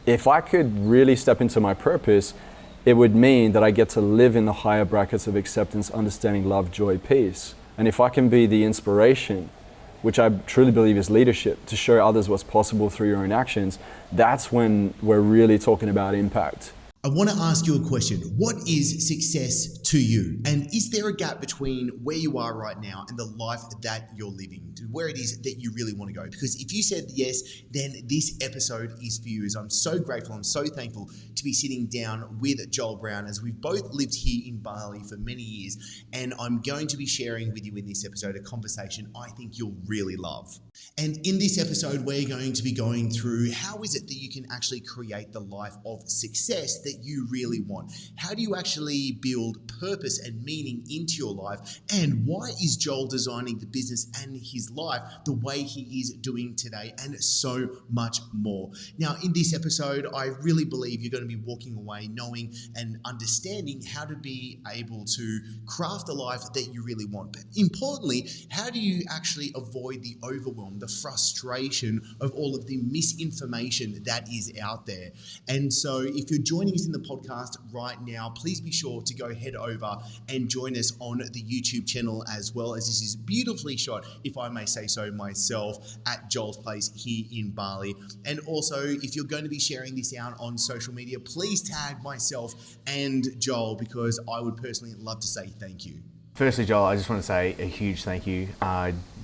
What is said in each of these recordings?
if I could really step into my purpose, it would mean that I get to live in the higher brackets of acceptance, understanding, love, joy, peace. And if I can be the inspiration, which I truly believe is leadership, to show others what's possible through your own actions, that's when we're really talking about impact. I want to ask you a question. What is success to you? And is there a gap between where you are right now and the life that you're living, to where it is that you really want to go? Because if you said yes, then this episode is for you. As I'm so grateful, I'm so thankful to be sitting down with Joel Brown, as we've both lived here in Bali for many years. And I'm going to be sharing with you in this episode a conversation I think you'll really love. And in this episode, we're going to be going through how is it that you can actually create the life of success that you really want? How do you actually build purpose and meaning into your life? And why is Joel designing the business and his life the way he is doing today? And so much more. Now, in this episode, I really believe you're going to be walking away knowing and understanding how to be able to craft a life that you really want. But importantly, how do you actually avoid the overwhelm, the frustration of all of the misinformation that is out there? And so if you're joining us in the podcast right now, please be sure to go head over and join us on the YouTube channel, as well as this is beautifully shot, if I may say so myself, at Joel's place here in Bali. And also, if you're going to be sharing this out on social media, please tag myself and Joel, because I would personally love to say thank you. Firstly, Joel, I just want to say a huge thank you.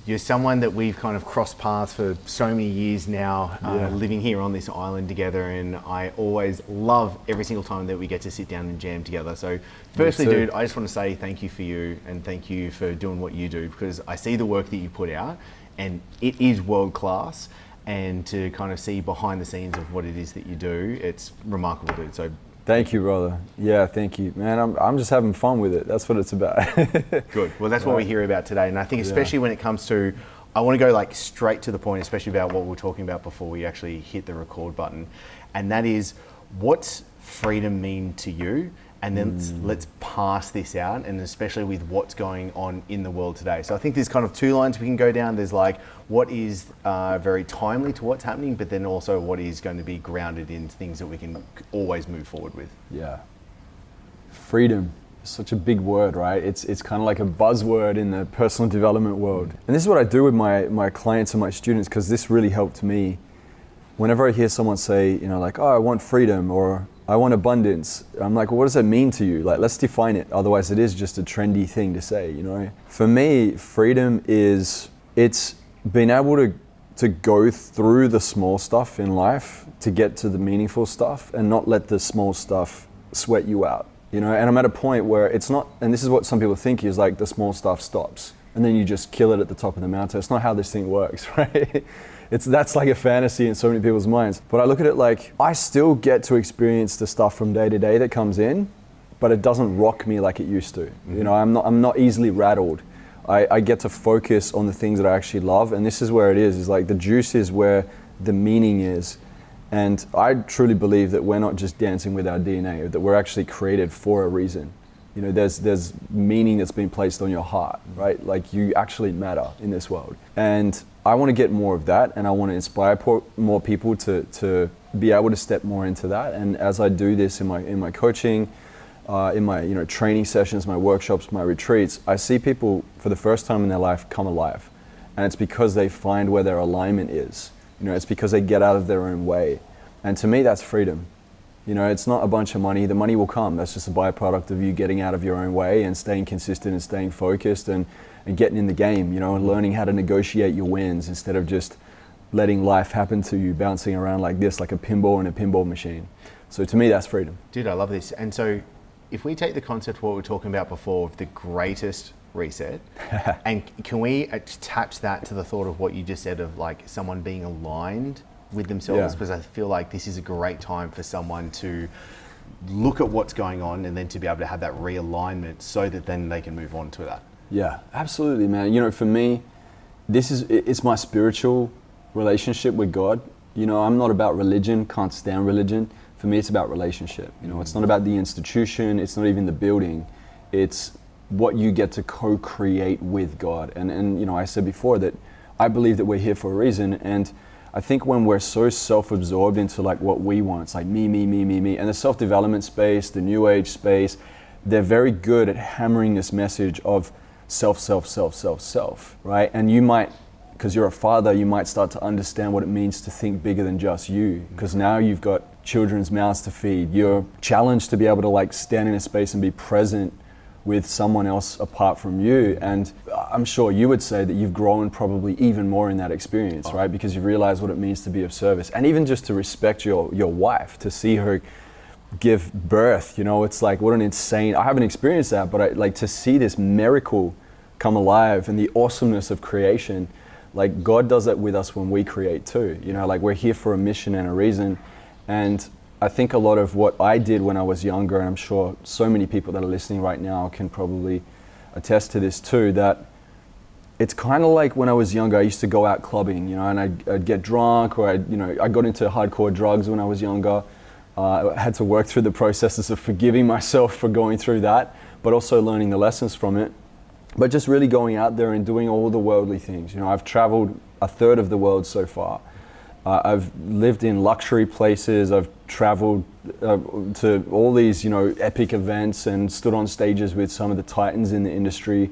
You're someone that we've kind of crossed paths for so many years now, living here on this island together, and I always love every single time that we get to sit down and jam together. So firstly, dude, I just want to say thank you for you, and thank you for doing what you do, because I see the work that you put out and it is world class, and to kind of see behind the scenes of what it is that you do, it's remarkable, dude. So thank you, brother. Yeah, thank you. Man, I'm just having fun with it. That's what it's about. Good. Well, that's what we hear about today. And I think especially when it comes to, I want to go like straight to the point, especially about what we were talking about before we actually hit the record button. And that is, what's freedom mean to you? And then let's pass this out, and especially with what's going on in the world today. So I think there's kind of two lines we can go down. There's like what is very timely to what's happening, but then also what is going to be grounded in things that we can always move forward with. Yeah. Freedom is such a big word, right? It's kind of like a buzzword in the personal development world. And this is what I do with my clients and my students, because this really helped me. Whenever I hear someone say, you know, like, oh, I want freedom, or I want abundance, I'm like, well, what does that mean to you? Like, let's define it. Otherwise, it is just a trendy thing to say, you know? For me, freedom is, it's being able to go through the small stuff in life to get to the meaningful stuff, and not let the small stuff sweat you out, you know? And I'm at a point where it's not, and this is what some people think is like the small stuff stops, and then you just kill it at the top of the mountain. It's not how this thing works, right? That's like a fantasy in so many people's minds. But I look at it like, I still get to experience the stuff from day to day that comes in, but it doesn't rock me like it used to. You know, I'm not easily rattled. I get to focus on the things that I actually love, and this is where it is like the juice is where the meaning is. And I truly believe that we're not just dancing with our DNA, that we're actually created for a reason. You know, there's meaning that's been placed on your heart, right? Like, you actually matter in this world. And I want to get more of that, and I want to inspire more people to be able to step more into that. And as I do this in my coaching, in my training sessions, my workshops, my retreats, I see people for the first time in their life come alive. And it's because they find where their alignment is. You know, it's because they get out of their own way. And to me, that's freedom. You know, it's not a bunch of money. The money will come. That's just a byproduct of you getting out of your own way and staying consistent and staying focused and getting in the game, you know, and learning how to negotiate your wins instead of just letting life happen to you, bouncing around like this, like a pinball in a pinball machine. So to me, that's freedom. Dude, I love this. And so if we take the concept of what we were talking about before, of the greatest reset, and can we attach that to the thought of what you just said of like someone being aligned with themselves? Because I feel like this is a great time for someone to look at what's going on and then to be able to have that realignment so that then they can move on to that. Yeah, absolutely, man. You know, for me, it's my spiritual relationship with God. You know, I'm not about religion, can't stand religion. For me, it's about relationship. You know, it's not about the institution, it's not even the building. It's what you get to co-create with God. And you know, I said before that I believe that we're here for a reason, and I think when we're so self-absorbed into like what we want, it's like me, me, me, me, me. And the self-development space, the new age space, they're very good at hammering this message of self, self, self, self, self, right? And you might, because you're a father, you might start to understand what it means to think bigger than just you. Because now you've got children's mouths to feed. You're challenged to be able to like stand in a space and be present with someone else apart from you. And I'm sure you would say that you've grown probably even more in that experience, right? Because you realize what it means to be of service. And even just to respect your wife, to see her give birth, you know, it's like, what an insane, I haven't experienced that, but like to see this miracle come alive and the awesomeness of creation, like God does that with us when we create too, you know, like we're here for a mission and a reason. And I think a lot of what I did when I was younger, and I'm sure so many people that are listening right now can probably attest to this too, that it's kind of like when I was younger, I used to go out clubbing, you know, and I'd get drunk, or I got into hardcore drugs when I was younger. I had to work through the processes of forgiving myself for going through that, but also learning the lessons from it. But just really going out there and doing all the worldly things. You know, I've traveled a third of the world so far. I've lived in luxury places. I've traveled to all these, you know, epic events and stood on stages with some of the titans in the industry.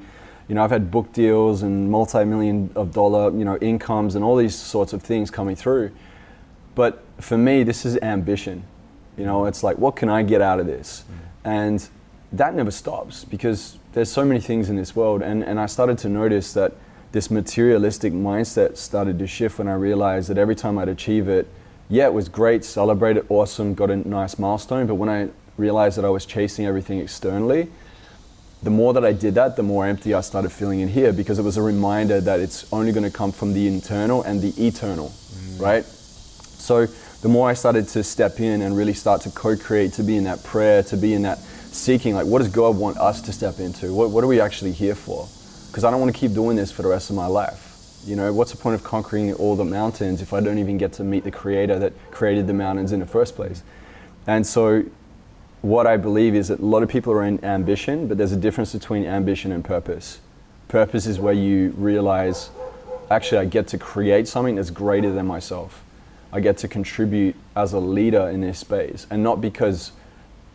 You know, I've had book deals and multi-million dollar, you know, incomes and all these sorts of things coming through. But for me, this is ambition. You know, it's like, what can I get out of this? And that never stops, because there's so many things in this world. And I started to notice that this materialistic mindset started to shift when I realized that every time I'd achieve it, yeah, it was great, celebrated, awesome, got a nice milestone. But when I realized that I was chasing everything externally, the more that I did that, the more empty I started feeling in here, because it was a reminder that it's only going to come from the internal and the eternal, right? So the more I started to step in and really start to co-create, to be in that prayer, to be in that seeking, like, what does God want us to step into? What are we actually here for? Because I don't want to keep doing this for the rest of my life. You know, what's the point of conquering all the mountains if I don't even get to meet the creator that created the mountains in the first place? And so what I believe is that a lot of people are in ambition, but there's a difference between ambition and purpose. Purpose is where you realize, actually, I get to create something that's greater than myself. I get to contribute as a leader in this space, and not because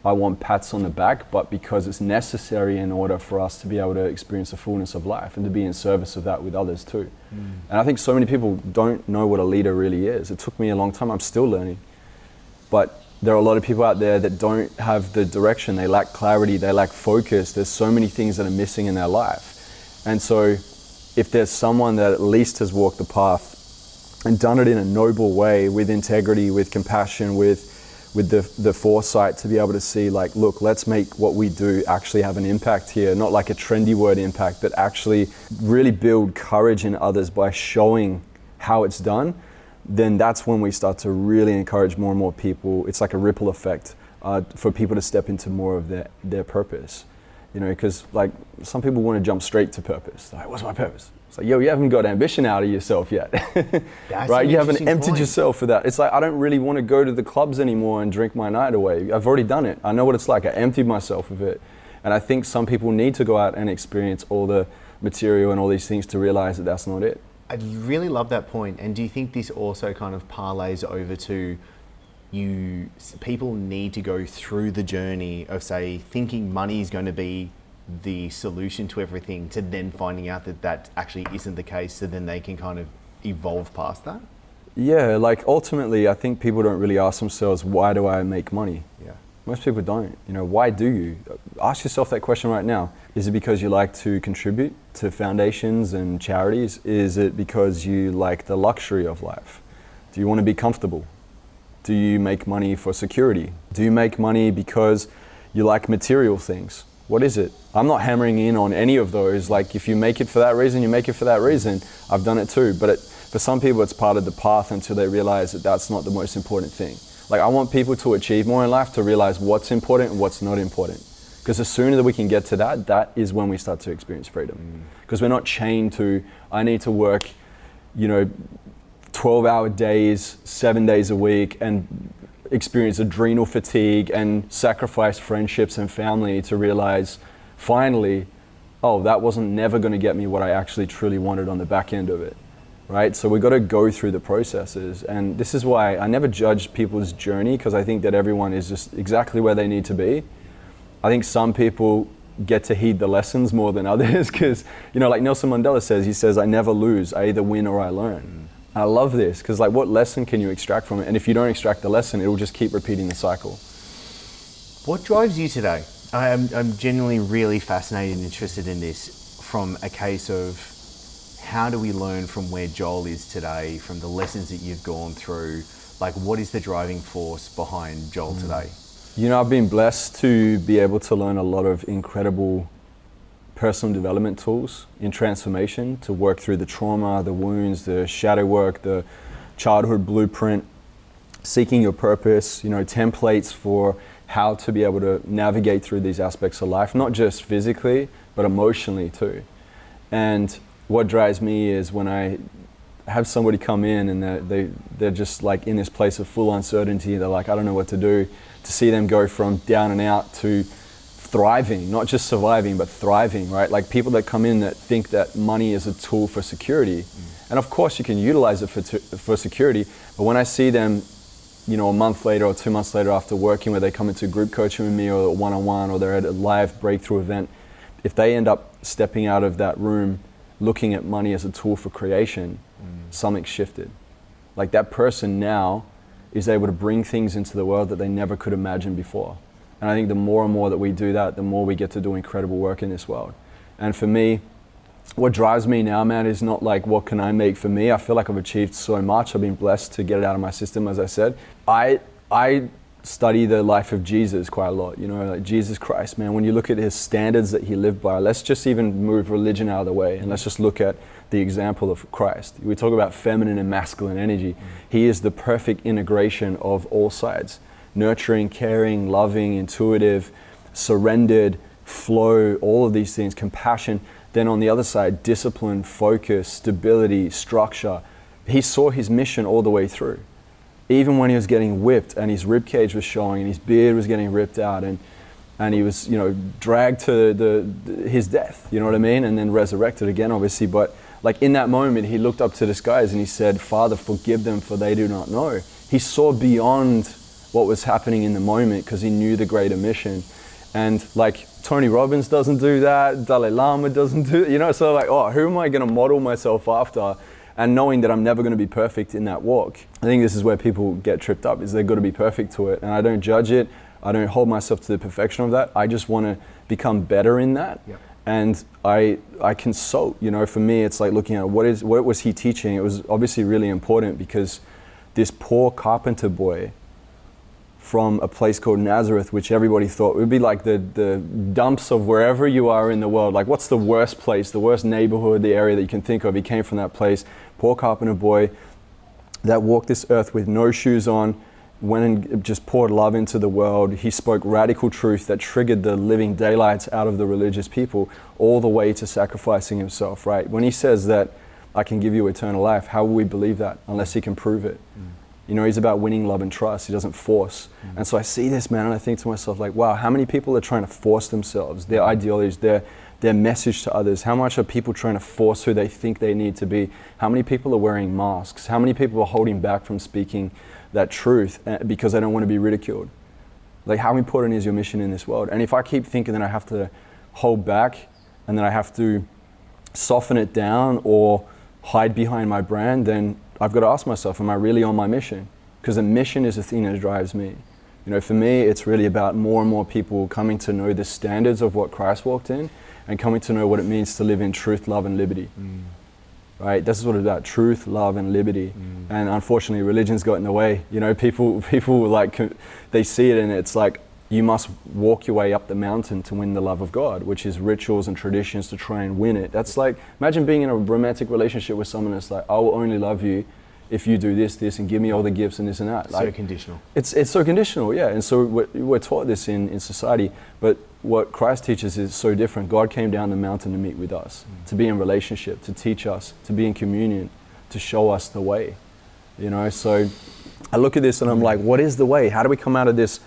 I want pats on the back, but because it's necessary in order for us to be able to experience the fullness of life and to be in service of that with others too. And I think so many people don't know what a leader really is. It took me a long time, I'm still learning. But there are a lot of people out there that don't have the direction, they lack clarity, they lack focus. There's so many things that are missing in their life. And so if there's someone that at least has walked the path and done it in a noble way, with integrity, with compassion, with the foresight to be able to see, like, look, let's make what we do actually have an impact here, not like a trendy word impact, but actually really build courage in others by showing how it's done, then that's when we start to really encourage more and more people. It's like a ripple effect for people to step into more of their purpose. You know, because like some people want to jump straight to purpose. Like, what's my purpose? It's like, yo, you haven't got ambition out of yourself yet, right? You haven't emptied yourself for that. It's like, I don't really want to go to the clubs anymore and drink my night away. I've already done it. I know what it's like. I emptied myself of it. And I think some people need to go out and experience all the material and all these things to realize that that's not it. I really love that point. And do you think this also kind of parlays over to people need to go through the journey of, say, thinking money is going to be the solution to everything, to then finding out that that actually isn't the case, so then they can kind of evolve past that? Yeah, like ultimately, I think people don't really ask themselves, why do I make money? Yeah. Most people don't. You know, why do you? Ask yourself that question right now. Is it because you like to contribute to foundations and charities? Is it because you like the luxury of life? Do you want to be comfortable? Do you make money for security? Do you make money because you like material things? What is it? I'm not hammering in on any of those. Like, if you make it for that reason, you make it for that reason. I've done it too. But for some people, it's part of the path until they realize that that's not the most important thing. Like, I want people to achieve more in life, to realize what's important and what's not important. Because the sooner that we can get to that, that is when we start to experience freedom. Because we're not chained to, I need to work, 12-hour days, 7 days a week, and experience adrenal fatigue and sacrifice friendships and family to realize, finally, oh, that wasn't never going to get me what I actually truly wanted on the back end of it. right? So we got to go through the processes. And this is why I never judge people's journey, because I think that everyone is just exactly where they need to be. I think some people get to heed the lessons more than others, because, you know, like Nelson Mandela says, he says, I never lose, I either win or I learn. I love this, because like, what lesson can you extract from it? And if you don't extract the lesson, it will just keep repeating the cycle. What drives you today? I'm genuinely really fascinated and interested in this, from a case of how do we learn from where Joel is today, from the lessons that you've gone through? Like, what is the driving force behind Joel today? You know, I've been blessed to be able to learn a lot of incredible personal development tools in transformation, to work through the trauma, the wounds, the shadow work, the childhood blueprint, seeking your purpose, you know, templates for how to be able to navigate through these aspects of life, not just physically, but emotionally too. And what drives me is when I have somebody come in and they're just like in this place of full uncertainty, they're like, I don't know what to do, to see them go from down and out to thriving, not just surviving, but thriving, right? Like people that come in that think that money is a tool for security. And of course you can utilize it for security, but when I see them, you know, a month later or 2 months later after working, where they come into group coaching with me or one-on-one, or they're at a live breakthrough event, if they end up stepping out of that room looking at money as a tool for creation, something shifted. Like that person now is able to bring things into the world that they never could imagine before. And I think the more and more that we do that, the more we get to do incredible work in this world. And for me, what drives me now, man, is not like, what can I make for me? I feel like I've achieved so much. I've been blessed to get it out of my system, as I said. I study the life of Jesus quite a lot, you know, like Jesus Christ, man. When you look at his standards that he lived by, let's just even move religion out of the way and let's just look at the example of Christ. We talk about feminine and masculine energy. He is the perfect integration of all sides. Nurturing, caring, loving, intuitive, surrendered, flow, all of these things, compassion. Then on the other side, discipline, focus, stability, structure. He saw his mission all the way through. Even when he was getting whipped and his rib cage was showing and his beard was getting ripped out and he was, you know, dragged to his death, you know what I mean? And then resurrected again, obviously. But like in that moment, he looked up to the skies and he said, Father, forgive them, for they do not know. He saw beyond what was happening in the moment because he knew the greater mission. And like Tony Robbins doesn't do that, Dalai Lama doesn't do it, you know? So like, oh, who am I gonna model myself after? And knowing that I'm never gonna be perfect in that walk. I think this is where people get tripped up, is they've gotta be perfect to it. And I don't judge it, I don't hold myself to the perfection of that. I just wanna become better in that. Yep. And I consult, you know, for me, it's like looking at what was he teaching? It was obviously really important because this poor carpenter boy from a place called Nazareth, which everybody thought would be like the dumps of wherever you are in the world. Like, what's the worst place, the worst neighborhood, the area that you can think of? He came from that place. Poor carpenter boy that walked this earth with no shoes on, went and just poured love into the world. He spoke radical truth that triggered the living daylights out of the religious people, all the way to sacrificing himself, right? When he says that I can give you eternal life, how will we believe that unless he can prove it? You know, he's about winning love and trust. He doesn't force. And so I see this, man, and I think to myself, like, wow, how many people are trying to force themselves, their ideologies, their message to others? How much are people trying to force who they think they need to be? How many people are wearing masks? How many people are holding back from speaking that truth because they don't want to be ridiculed? Like, how important is your mission in this world? And if I keep thinking that I have to hold back and then I have to soften it down or hide behind my brand, then I've got to ask myself, am I really on my mission? Because the mission is the thing that drives me. You know, for me, it's really about more and more people coming to know the standards of what Christ walked in and coming to know what it means to live in truth, love, and liberty. Right? This is what it's about, truth, love, and liberty. And unfortunately, religion's got in the way. You know, people like, they see it and it's like, you must walk your way up the mountain to win the love of God, which is rituals and traditions to try and win it. That's like, imagine being in a romantic relationship with someone that's like, I will only love you if you do this, and give me all the gifts and this and that. Like, so conditional. It's so conditional, yeah. And so we're taught this in society, but what Christ teaches is so different. God came down the mountain to meet with us, to be in relationship, to teach us, to be in communion, to show us the way. You know, so I look at this and I'm like, what is the way? How do we come out of this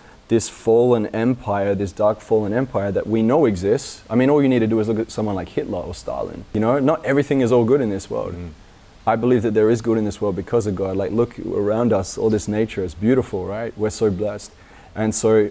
fallen empire, this dark fallen empire that we know exists? I mean, all you need to do is look at someone like Hitler or Stalin. You know, not everything is all good in this world. I believe that there is good in this world because of God. Like, look around us, all this nature is beautiful, right? We're so blessed. And so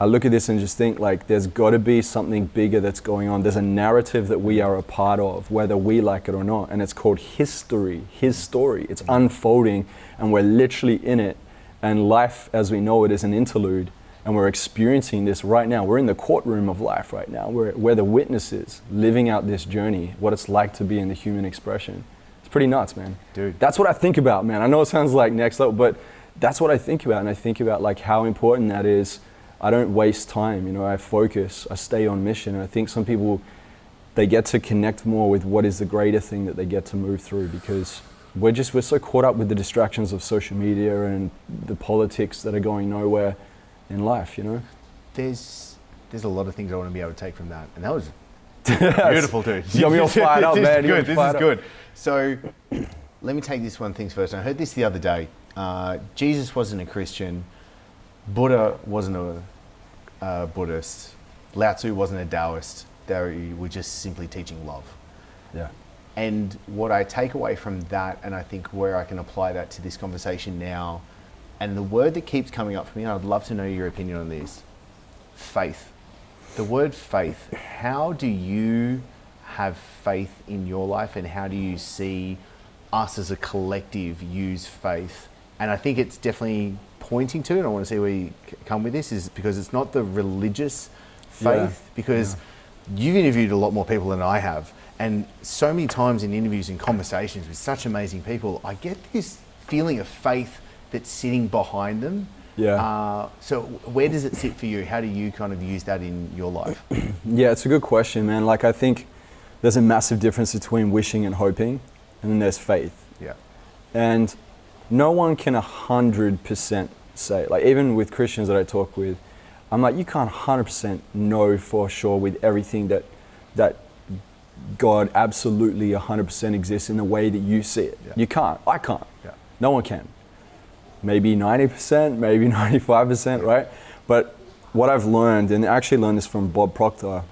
I look at this and just think, like, there's got to be something bigger that's going on. There's a narrative that we are a part of, whether we like it or not. And it's called history, his story. It's unfolding, and we're literally in it. And life as we know it is an interlude. And we're experiencing this right now. We're in the courtroom of life right now. We're the witnesses living out this journey, what it's like to be in the human expression. It's pretty nuts, man. Dude. That's what I think about, man. I know it sounds like next level, but that's what I think about. And I think about like how important that is. I don't waste time, you know, I focus, I stay on mission. And I think some people, they get to connect more with what is the greater thing that they get to move through, because we're so caught up with the distractions of social media and the politics that are going nowhere in life, you know? There's a lot of things I want to be able to take from that. And that was beautiful, dude. You got me all fired up, man. This is good. So let me take this one thing first. I heard this the other day. Jesus wasn't a Christian. Buddha wasn't a Buddhist. Lao Tzu wasn't a Taoist. They were just simply teaching love. Yeah. And what I take away from that, and I think where I can apply that to this conversation now, and the word that keeps coming up for me, and I'd love to know your opinion on this, faith. The word faith, how do you have faith in your life, and how do you see us as a collective use faith? And I think it's definitely pointing to, and I want to see where you come with this, is because it's not the religious faith, because you've interviewed a lot more people than I have. And so many times in interviews and conversations with such amazing people, I get this feeling of faith that's sitting behind them. Yeah. So where does it sit for you? How do you kind of use that in your life? Yeah, it's a good question, man. Like, I think there's a massive difference between wishing and hoping, and then there's faith. Yeah. And no one can 100% say, like, even with Christians that I talk with, I'm like, you can't 100% know for sure with everything that God absolutely 100% exists in the way that you see it. Yeah. You can't. I can't. Yeah. No one can. Maybe 90%, maybe 95%, right? But what I've learned, and I actually learned this from Bob Proctor,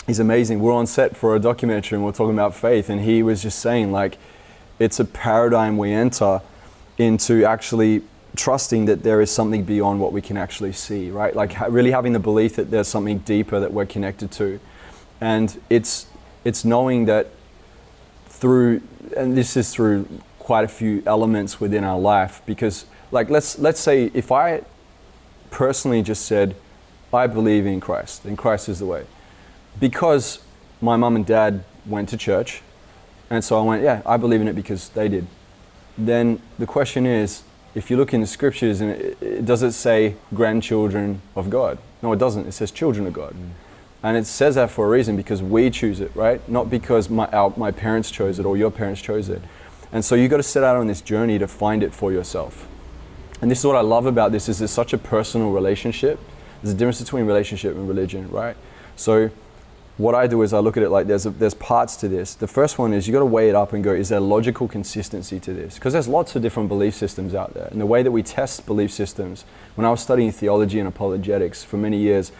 he's amazing. We're on set for a documentary and we're talking about faith, and he was just saying, like, it's a paradigm we enter into actually trusting that there is something beyond what we can actually see, right? Like really having the belief that there's something deeper that we're connected to. And it's knowing that through, and this is through quite a few elements within our life, because like let's say if I personally just said, I believe in Christ, and Christ is the way. Because my mum and dad went to church, and so I went, yeah, I believe in it because they did. Then the question is, if you look in the scriptures, and does it say grandchildren of God? No, it doesn't. It says children of God. And it says that for a reason, because we choose it, right? Not because my parents chose it or your parents chose it. And so you've got to set out on this journey to find it for yourself. And this is what I love about this, is it's such a personal relationship. There's a difference between relationship and religion, right? So what I do is I look at it like there's parts to this. The first one is you got to weigh it up and go, is there logical consistency to this? Because there's lots of different belief systems out there. And the way that we test belief systems, when I was studying theology and apologetics for many years,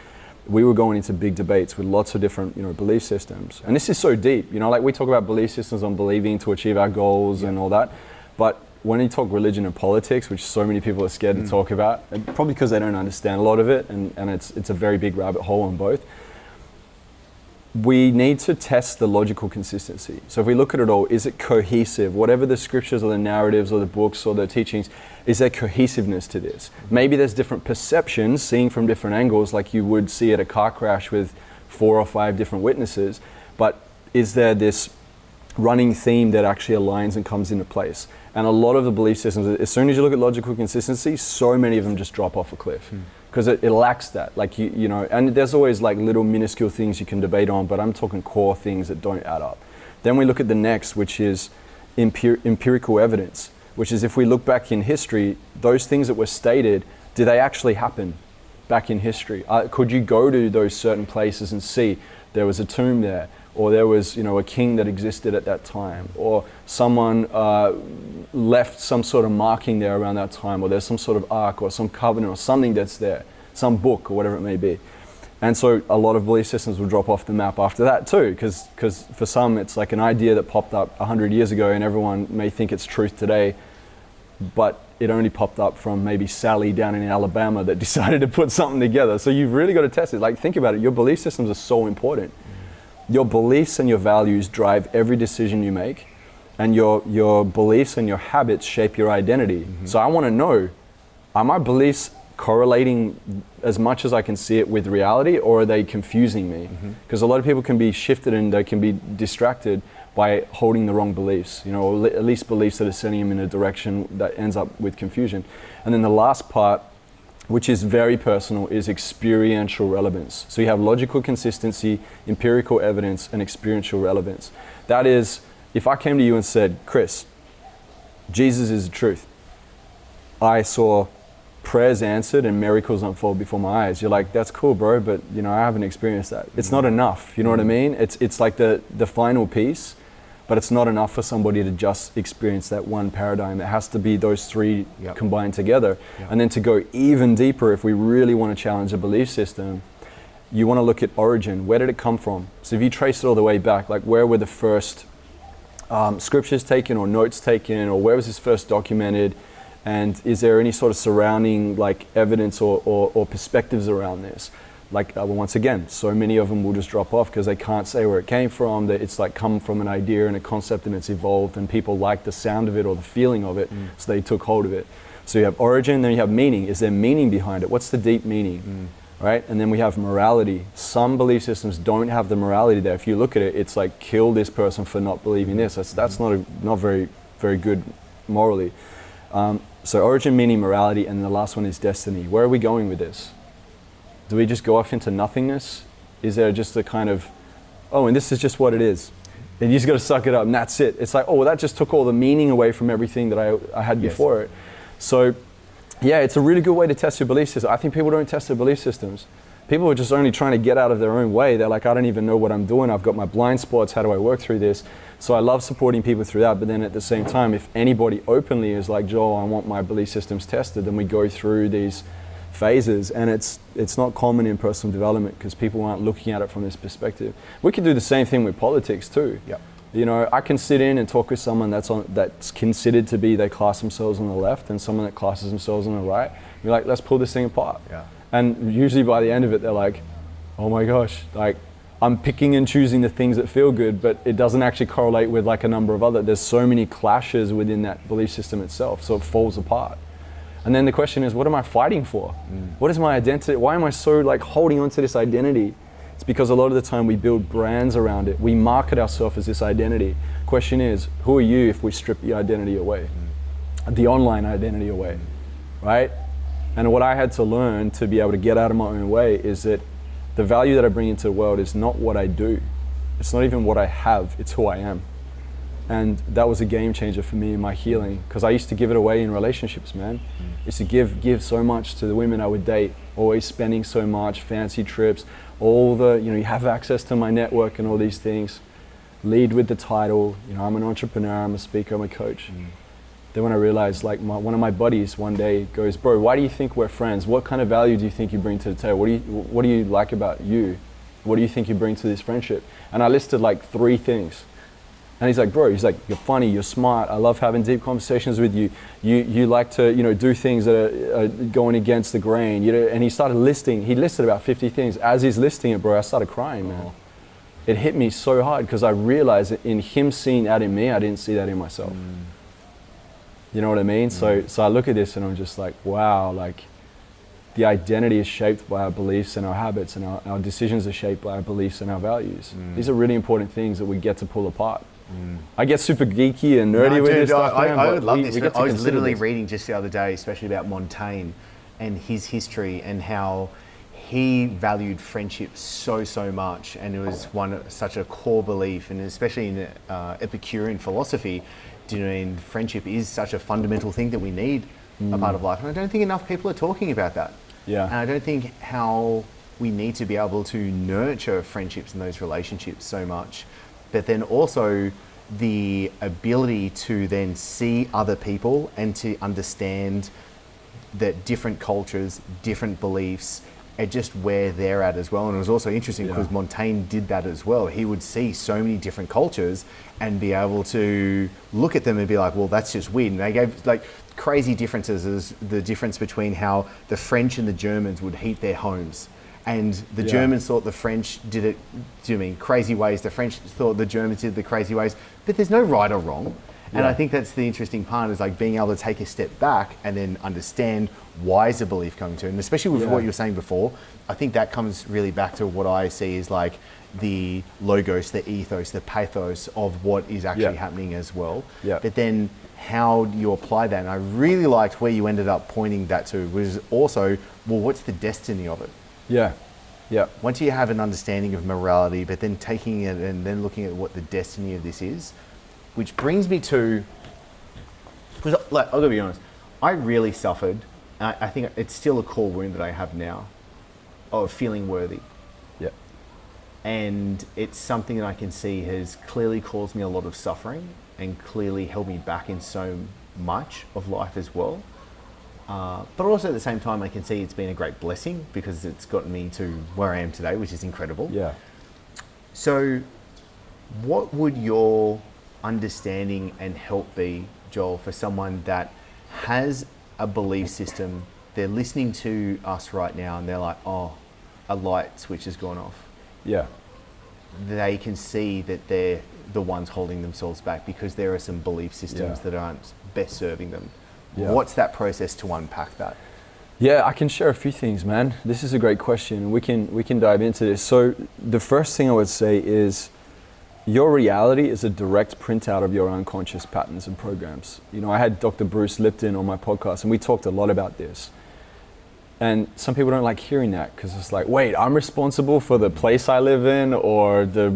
we were going into big debates with lots of different, belief systems. And this is so deep, like we talk about belief systems on believing to achieve our goals and all that. But when you talk religion and politics, which so many people are scared to talk about, and probably because they don't understand a lot of it, and it's a very big rabbit hole on both, we need to test the logical consistency. So if we look at it all, is it cohesive? Whatever the scriptures or the narratives or the books or the teachings, is there cohesiveness to this? Maybe there's different perceptions, seeing from different angles, like you would see at a car crash with 4 or 5 different witnesses, but is there this running theme that actually aligns and comes into place? And a lot of the belief systems, as soon as you look at logical consistency, so many of them just drop off a cliff. Because it lacks that, like and there's always like little minuscule things you can debate on, but I'm talking core things that don't add up. Then we look at the next, which is empirical evidence, which is if we look back in history, those things that were stated, do they actually happen back in history? Could you go to those certain places and see there was a tomb there, or there was a king that existed at that time, or someone left some sort of marking there around that time, or there's some sort of ark or some covenant or something that's there, some book or whatever it may be. And so a lot of belief systems will drop off the map after that too, because for some it's like an idea that popped up 100 years ago and everyone may think it's truth today, but it only popped up from maybe Sally down in Alabama that decided to put something together. So you've really got to test it. Like, think about it, your belief systems are so important. Your beliefs and your values drive every decision you make, and your beliefs and your habits shape your identity. So I want to know, are my beliefs correlating as much as I can see it with reality, or are they confusing me? Because a lot of people can be shifted and they can be distracted by holding the wrong beliefs, or at least beliefs that are sending them in a direction that ends up with confusion. And then the last part, which is very personal, is experiential relevance. So you have logical consistency, empirical evidence, and experiential relevance. That is, if I came to you and said, Chris, Jesus is the truth. I saw prayers answered and miracles unfold before my eyes. You're like, that's cool, bro, but I haven't experienced that. It's not enough, you know what I mean? It's like the final piece, but it's not enough for somebody to just experience that one paradigm. It has to be those three combined together. And then to go even deeper, if we really want to challenge a belief system, you want to look at origin. Where did it come from? So if you trace it all the way back, like where were the first scriptures taken or notes taken, or where was this first documented? And is there any sort of surrounding like evidence or perspectives around this? Like once again, so many of them will just drop off because they can't say where it came from, that it's like come from an idea and a concept and it's evolved and people like the sound of it or the feeling of it, so they took hold of it. So you have origin, then you have meaning. Is there meaning behind it? What's the deep meaning? Right? And then we have morality. Some belief systems don't have the morality there. If you look at it, it's like kill this person for not believing this. That's not very good morally. So origin, meaning, morality, and the last one is destiny. Where are we going with this? Do we just go off into nothingness? Is there just a kind of, oh, and this is just what it is, and you just got to suck it up and that's it? It's like, oh, well, that just took all the meaning away from everything that I had before it. So yeah, it's a really good way to test your belief system. I think people don't test their belief systems. People are just only trying to get out of their own way. They're like, I don't even know what I'm doing. I've got my blind spots. How do I work through this? So I love supporting people through that. But then at the same time, if anybody openly is like, Joel, I want my belief systems tested, then we go through these phases. And it's not common in personal development because people aren't looking at it from this perspective. We could do the same thing with politics too. Yep. I can sit in and talk with someone that's considered to be, they class themselves on the left, and someone that classes themselves on the right. You're like, let's pull this thing apart. Yeah. And usually by the end of it, they're like, oh my gosh, like I'm picking and choosing the things that feel good, but it doesn't actually correlate with like a number of other. There's so many clashes within that belief system itself, so it falls apart. And then the question is, what am I fighting for? What is my identity? Why am I so like holding on to this identity? It's because a lot of the time we build brands around it. We market ourselves as this identity. Question is, who are you if we strip the identity away? The online identity away, right? And what I had to learn to be able to get out of my own way is that the value that I bring into the world is not what I do. It's not even what I have, it's who I am. And that was a game changer for me in my healing, because I used to give it away in relationships, man. I used to give so much to the women I would date, always spending so much, fancy trips, all the, you have access to my network and all these things. Lead with the title, I'm an entrepreneur, I'm a speaker, I'm a coach. Then when I realized, like one of my buddies one day goes, bro, why do you think we're friends? What kind of value do you think you bring to the table? What do you like about you? What do you think you bring to this friendship? And I listed like 3 things. And he's like, bro, you're funny, you're smart, I love having deep conversations with you. You like to, do things that are going against the grain. And he listed about 50 things. As he's listing it, bro, I started crying, man. It hit me so hard because I realized that in him seeing that in me, I didn't see that in myself. You know what I mean? So I look at this and I'm just like, wow, like the identity is shaped by our beliefs and our habits, and our decisions are shaped by our beliefs and our values. These are really important things that we get to pull apart. I get super geeky and nerdy with this stuff. I would love this. I was literally reading just the other day, especially about Montaigne and his history and how he valued friendship so much, and it was such a core belief, and especially in Epicurean philosophy, friendship is such a fundamental thing that we need a part of life. And I don't think enough people are talking about that. Yeah. And I don't think how we need to be able to nurture friendships and those relationships so much, but then also the ability to then see other people and to understand that different cultures, different beliefs, at just where they're at as well. And it was also interesting because Montaigne did that as well. He would see so many different cultures and be able to look at them and be like, well, that's just weird. And they gave like crazy differences, as the difference between how the French and the Germans would heat their homes. And the Germans thought the French did it, crazy ways. The French thought the Germans did the crazy ways. But there's no right or wrong. And I think that's the interesting part, is like being able to take a step back and then understand why is the belief coming to. And especially with what you were saying before, I think that comes really back to what I see is like the logos, the ethos, the pathos of what is actually happening as well. But then how you apply that. And I really liked where you ended up pointing that to, was also, well, what's the destiny of it? Once you have an understanding of morality, but then taking it and then looking at what the destiny of this is, which brings me to, because like, I'll be honest, I really suffered, I think it's still a core wound that I have now, of feeling worthy. And it's something that I can see has clearly caused me a lot of suffering and clearly held me back in so much of life as well. But also at the same time, I can see it's been a great blessing because it's gotten me to where I am today, which is incredible. So what would your understanding and help be, Joel, for someone that has a belief system, they're listening to us right now and they're like, oh, a light switch has gone off. They can see that they're the ones holding themselves back because there are some belief systems that aren't best serving them. What's that process to unpack that? I can share a few things, man. This is a great question. We can dive into this. So the first thing I would say is your reality is a direct printout of your unconscious patterns and programs. You know, I had Dr. Bruce Lipton on my podcast and we talked a lot about this. And some people don't like hearing that because it's like, wait, I'm responsible for the place I live in or the,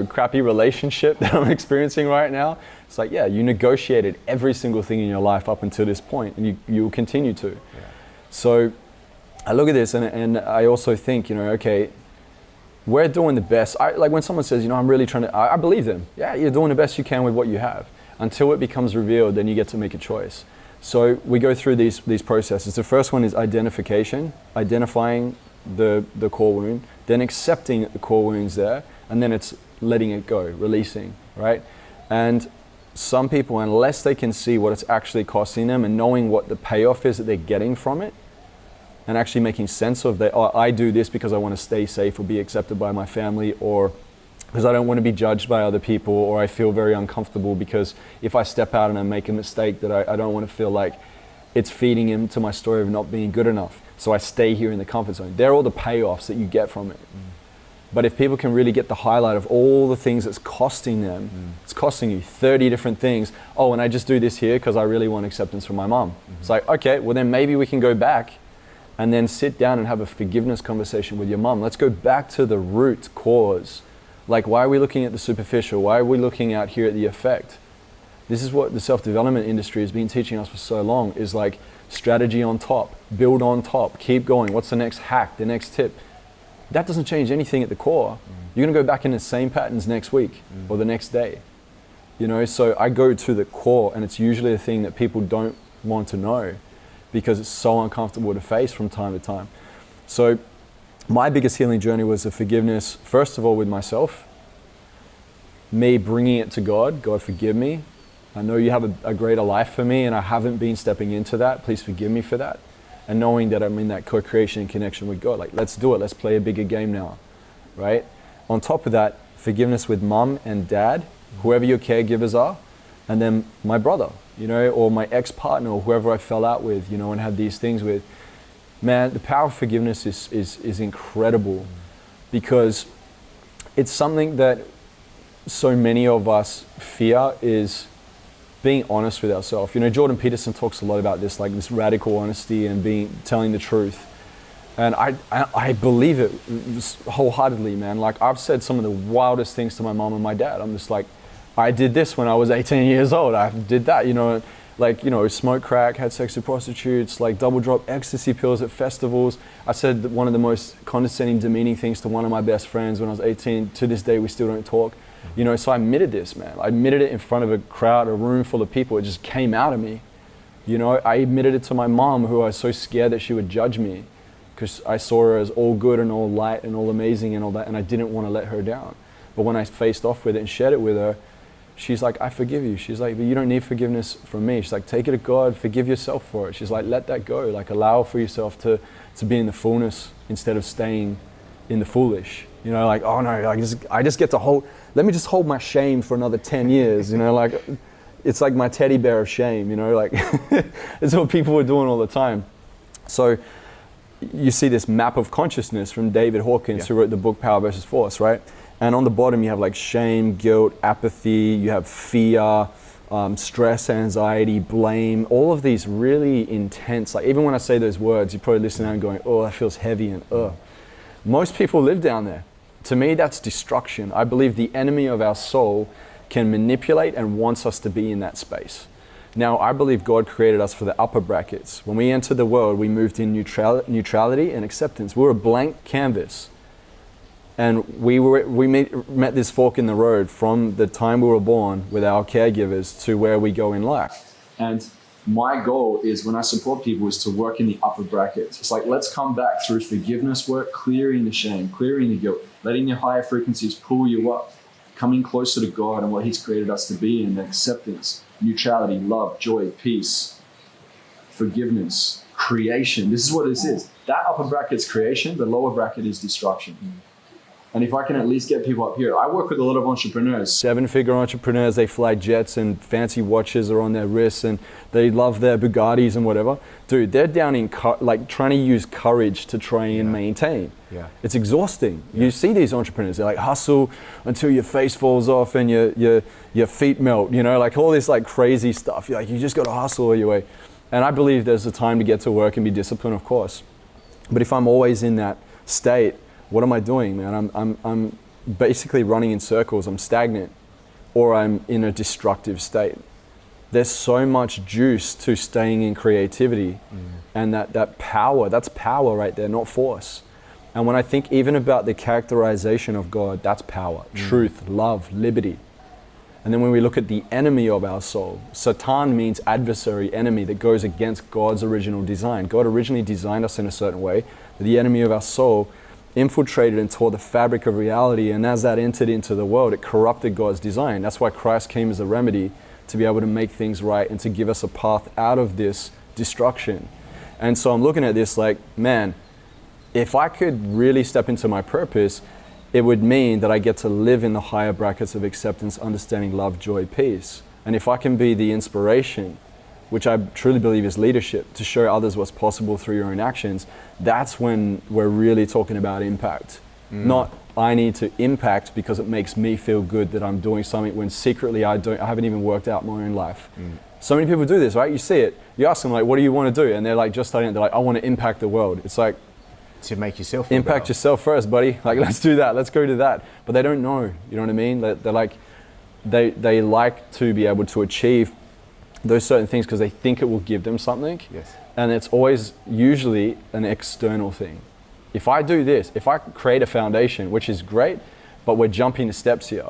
crappy relationship that I'm experiencing right now. It's like, you negotiated every single thing in your life up until this point and you will continue to. So I look at this and I also think, okay, we're doing the best. Like when someone says, I'm really trying to, I believe them. Yeah, you're doing the best you can with what you have. Until it becomes revealed, then you get to make a choice. So we go through these processes. The first one is identification, identifying the core wound, then accepting that the core wound's there, and then it's letting it go, releasing, right? And some people, unless they can see what it's actually costing them and knowing what the payoff is that they're getting from it, and actually making sense of that, I do this because I want to stay safe or be accepted by my family, or because I don't want to be judged by other people, or I feel very uncomfortable because if I step out and I make a mistake that I don't want to feel like it's feeding into my story of not being good enough. So I stay here in the comfort zone. They're all the payoffs that you get from it. But if people can really get the highlight of all the things that's costing them, it's costing you 30 different things. Oh, and I just do this here because I really want acceptance from my mom. It's like, okay, well then maybe we can go back and then sit down and have a forgiveness conversation with your mom. Let's go back to the root cause. Like, why are we looking at the superficial? Why are we looking out here at the effect? This is what the self-development industry has been teaching us for so long, is like strategy on top, build on top, keep going. What's the next hack, the next tip? That doesn't change anything at the core. You're gonna go back in the same patterns next week or the next day. So I go to the core, and it's usually a thing that people don't want to know because it's so uncomfortable to face from time to time. So my biggest healing journey was the forgiveness, first of all, with myself, me bringing it to God. God, forgive me. I know you have a greater life for me and I haven't been stepping into that. Please forgive me for that. And knowing that I'm in that co-creation and connection with God. Like, let's do it. Let's play a bigger game now, right? On top of that, forgiveness with mom and dad, whoever your caregivers are, and then my brother, or my ex-partner, or whoever I fell out with, and had these things with. Man, the power of forgiveness is incredible because it's something that so many of us fear, is being honest with ourselves. Jordan Peterson talks a lot about this, like this radical honesty and telling the truth. And I believe it wholehearteded, man. Like, I've said some of the wildest things to my mom and my dad. I'm just like, I did this when I was 18 years old. I did that, smoke crack, had sex with prostitutes, like double drop ecstasy pills at festivals. I said one of the most condescending, demeaning things to one of my best friends when I was 18. To this day, we still don't talk. So I admitted this, man. I admitted it in front of a crowd, a room full of people. It just came out of me. I admitted it to my mom, who I was so scared that she would judge me. because I saw her as all good and all light and all amazing and all that, and I didn't want to let her down. But when I faced off with it and shared it with her, she's like, I forgive you. She's like, but you don't need forgiveness from me. She's like, take it to God, forgive yourself for it. She's like, let that go. Like, allow for yourself to be in the fullness instead of staying in the foolish. You know, like, oh no, I just get to let me just hold my shame for another 10 years, you know, like, it's like my teddy bear of shame, you know, like, it's what people were doing all the time. So you see this map of consciousness from David Hawkins, who wrote the book Power versus Force, right? And on the bottom you have like shame, guilt, apathy, you have fear, stress, anxiety, blame, all of these really intense, like even when I say those words, you're probably listening and going, oh, that feels heavy and Most people live down there. To me, that's destruction. I believe the enemy of our soul can manipulate and wants us to be in that space. Now, I believe God created us for the upper brackets. When we entered the world, we moved in neutrality and acceptance. We were a blank canvas. And we met this fork in the road from the time we were born with our caregivers to where we go in life. And my goal is, when I support people, is to work in the upper brackets. It's like, let's come back through forgiveness work, clearing the shame, clearing the guilt, letting your higher frequencies pull you up, coming closer to God and what He's created us to be in, acceptance, neutrality, love, joy, peace, forgiveness, creation. This is what this is. That upper bracket's creation, the lower bracket is destruction. And if I can at least get people up here, I work with a lot of entrepreneurs, 7-figure entrepreneurs. They fly jets and fancy watches are on their wrists and they love their Bugattis and whatever. Dude, they're down in like trying to use courage to try and maintain. Yeah. It's exhausting. Yeah. You see these entrepreneurs, they like hustle until your face falls off and your feet melt, you know, like all this like crazy stuff. You're like, you just got to hustle all your way. And I believe there's a time to get to work and be disciplined, of course. But if I'm always in that state, what am I doing, man? I'm basically running in circles. I'm stagnant, or I'm in a destructive state. There's so much juice to staying in creativity, and that power, that's power right there, not force. And when I think even about the characterization of God, that's power, truth, love, liberty. And then when we look at the enemy of our soul, Satan means adversary, enemy that goes against God's original design. God originally designed us in a certain way, but the enemy of our soul infiltrated and tore the fabric of reality, and as that entered into the world, it corrupted God's design. That's why Christ came as a remedy to be able to make things right and to give us a path out of this destruction. And so I'm looking at this like, man, if I could really step into my purpose, it would mean that I get to live in the higher brackets of acceptance, understanding, love, joy, peace. And if I can be the inspiration, which I truly believe is leadership, to show others what's possible through your own actions, that's when we're really talking about impact. Not, I need to impact because it makes me feel good that I'm doing something when secretly I haven't even worked out my own life. So many people do this, right? You see it, you ask them like, what do you want to do? And they're like, just starting it, they're like, I want to impact the world. It's like, to make yourself feel impact better. Yourself first, buddy. Like, let's do that, let's go to that. But they don't know, you know what I mean? They're like, they like to be able to achieve those certain things because they think it will give them something. Yes. And it's always usually an external thing. If I do this, if I create a foundation, which is great, but we're jumping the steps here.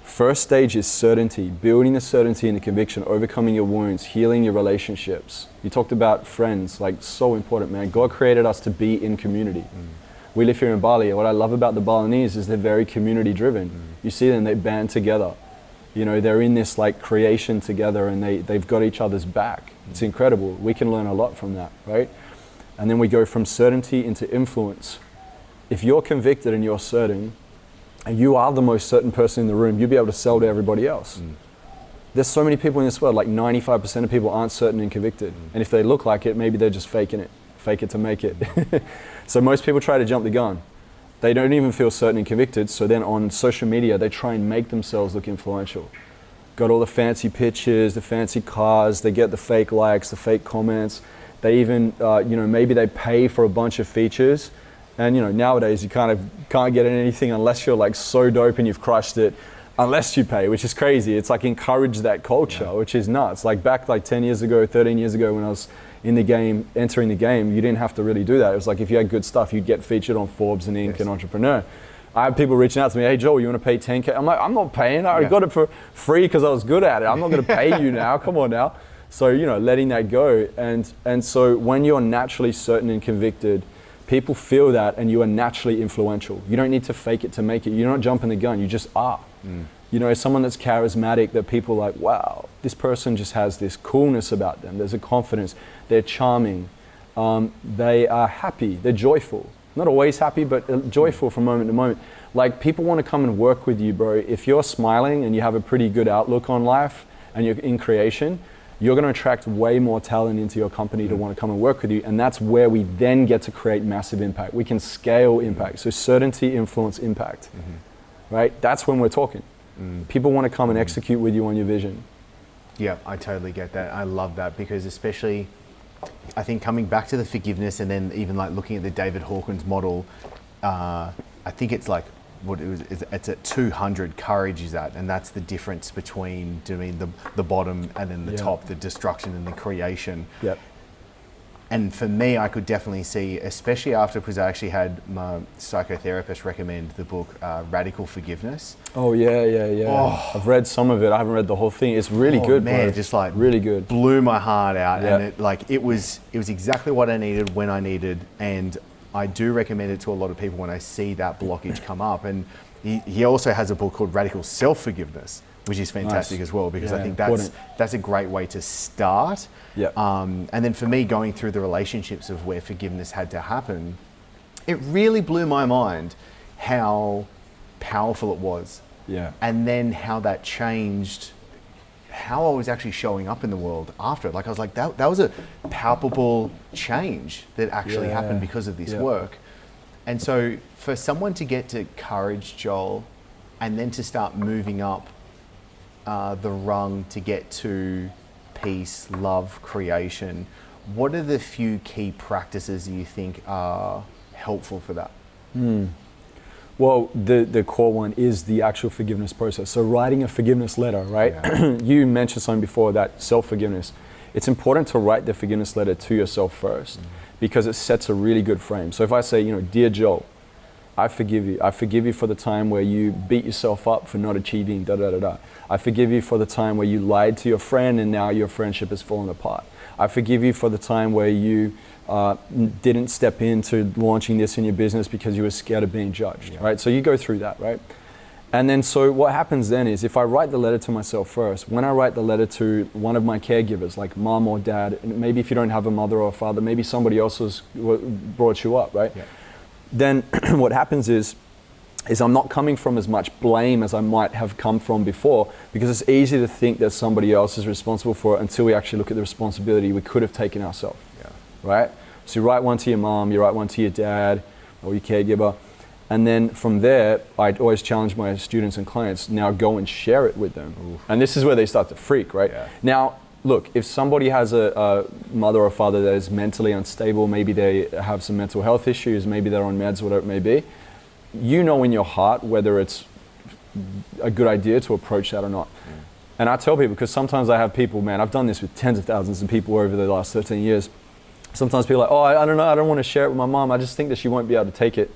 First stage is certainty, building the certainty and the conviction, overcoming your wounds, healing your relationships. You talked about friends, like so important, man. God created us to be in community. We live here in Bali. What I love about the Balinese is they're very community driven. You see them, they band together. You know, they're in this like creation together and they've got each other's back. It's incredible. We can learn a lot from that, right? And then we go from certainty into influence. If you're convicted and you're certain, and you are the most certain person in the room, you'll be able to sell to everybody else. There's so many people in this world, like 95% of people aren't certain and convicted. And if they look like it, maybe they're just faking it. Fake it to make it. So most people try to jump the gun. They don't even feel certain and convicted, so then on social media, they try and make themselves look influential. Got all the fancy pictures, the fancy cars, they get the fake likes, the fake comments. They even, maybe they pay for a bunch of features. And nowadays you kind of can't get anything unless you're like so dope and you've crushed it, unless you pay, which is crazy. It's like encourage that culture, which is nuts. Like back like 10 years ago, 13 years ago when I was in the game, entering the game, you didn't have to really do that. It was like if you had good stuff, you'd get featured on Forbes and Inc. and Entrepreneur. I have people reaching out to me, hey Joel, you want to pay 10K? I'm like, I'm not paying. I got it for free because I was good at it. I'm not going to pay you now. Come on now. So, letting that go. And so when you're naturally certain and convicted, People feel that, and you are naturally influential. You don't need to fake it to make it. You're not jumping the gun, you just are. You know, someone that's charismatic, that people are like, wow, this person just has this coolness about them. There's a confidence, they're charming, they are happy, they're joyful. Not always happy, but joyful from moment to moment. Like, people want to come and work with you, bro. If you're smiling and you have a pretty good outlook on life and you're in creation, you're going to attract way more talent into your company to want to come and work with you. And that's where we then get to create massive impact. We can scale impact. So certainty, influence, impact, right? That's when we're talking. People want to come and execute with you on your vision. Yeah, I totally get that. I love that, because especially, I think coming back to the forgiveness, and then even like looking at the David Hawkins model, I think it's like, it's at 200 courage is at, and that's the difference between doing the bottom and then the top, the destruction and the creation. Yep. And for me, I could definitely see, especially after, because I actually had my psychotherapist recommend the book Radical Forgiveness. Oh yeah. Oh. I've read some of it. I haven't read the whole thing. It's really good, man, bro. just like really good. Blew my heart out, and it was exactly what I needed when I needed, and I do recommend it to a lot of people when I see that blockage come up. And he also has a book called Radical Self-Forgiveness, which is fantastic as well, because I think that's a great way to start. Yeah. And then for me, going through the relationships of where forgiveness had to happen, it really blew my mind how powerful it was. Yeah. And then how that changed how I was actually showing up in the world after it. Like, I was like, that was a palpable change that actually happened because of this work. And so for someone to get to courage, Joel, and then to start moving up the rung to get to peace, love, creation, what are the few key practices you think are helpful for that? Well, the core one is the actual forgiveness process. So writing a forgiveness letter, right? Yeah. You mentioned something before, that self-forgiveness. It's important to write the forgiveness letter to yourself first, because it sets a really good frame. So if I say, Dear Joel, I forgive you. I forgive you for the time where you beat yourself up for not achieving da-da-da-da. I forgive you for the time where you lied to your friend and now your friendship has fallen apart. I forgive you for the time where you didn't step into launching this in your business because you were scared of being judged, right? So you go through that, right? And then so what happens then is, if I write the letter to myself first, when I write the letter to one of my caregivers, like mom or dad, and maybe if you don't have a mother or a father, maybe somebody else has brought you up, right? Yeah. Then what happens is I'm not coming from as much blame as I might have come from before, because it's easy to think that somebody else is responsible for it until we actually look at the responsibility we could have taken ourselves, right? So you write one to your mom, you write one to your dad or your caregiver, and then from there, I'd always challenge my students and clients, now go and share it with them. Oof. And this is where they start to freak, right? Yeah. Now, look, if somebody has a mother or father that is mentally unstable, maybe they have some mental health issues, maybe they're on meds, whatever it may be, you know in your heart whether it's a good idea to approach that or not. And I tell people, because sometimes I have people, man, I've done this with tens of thousands of people over the last 13 years. Sometimes people are like, oh, I don't know, I don't want to share it with my mom. I just think that she won't be able to take it.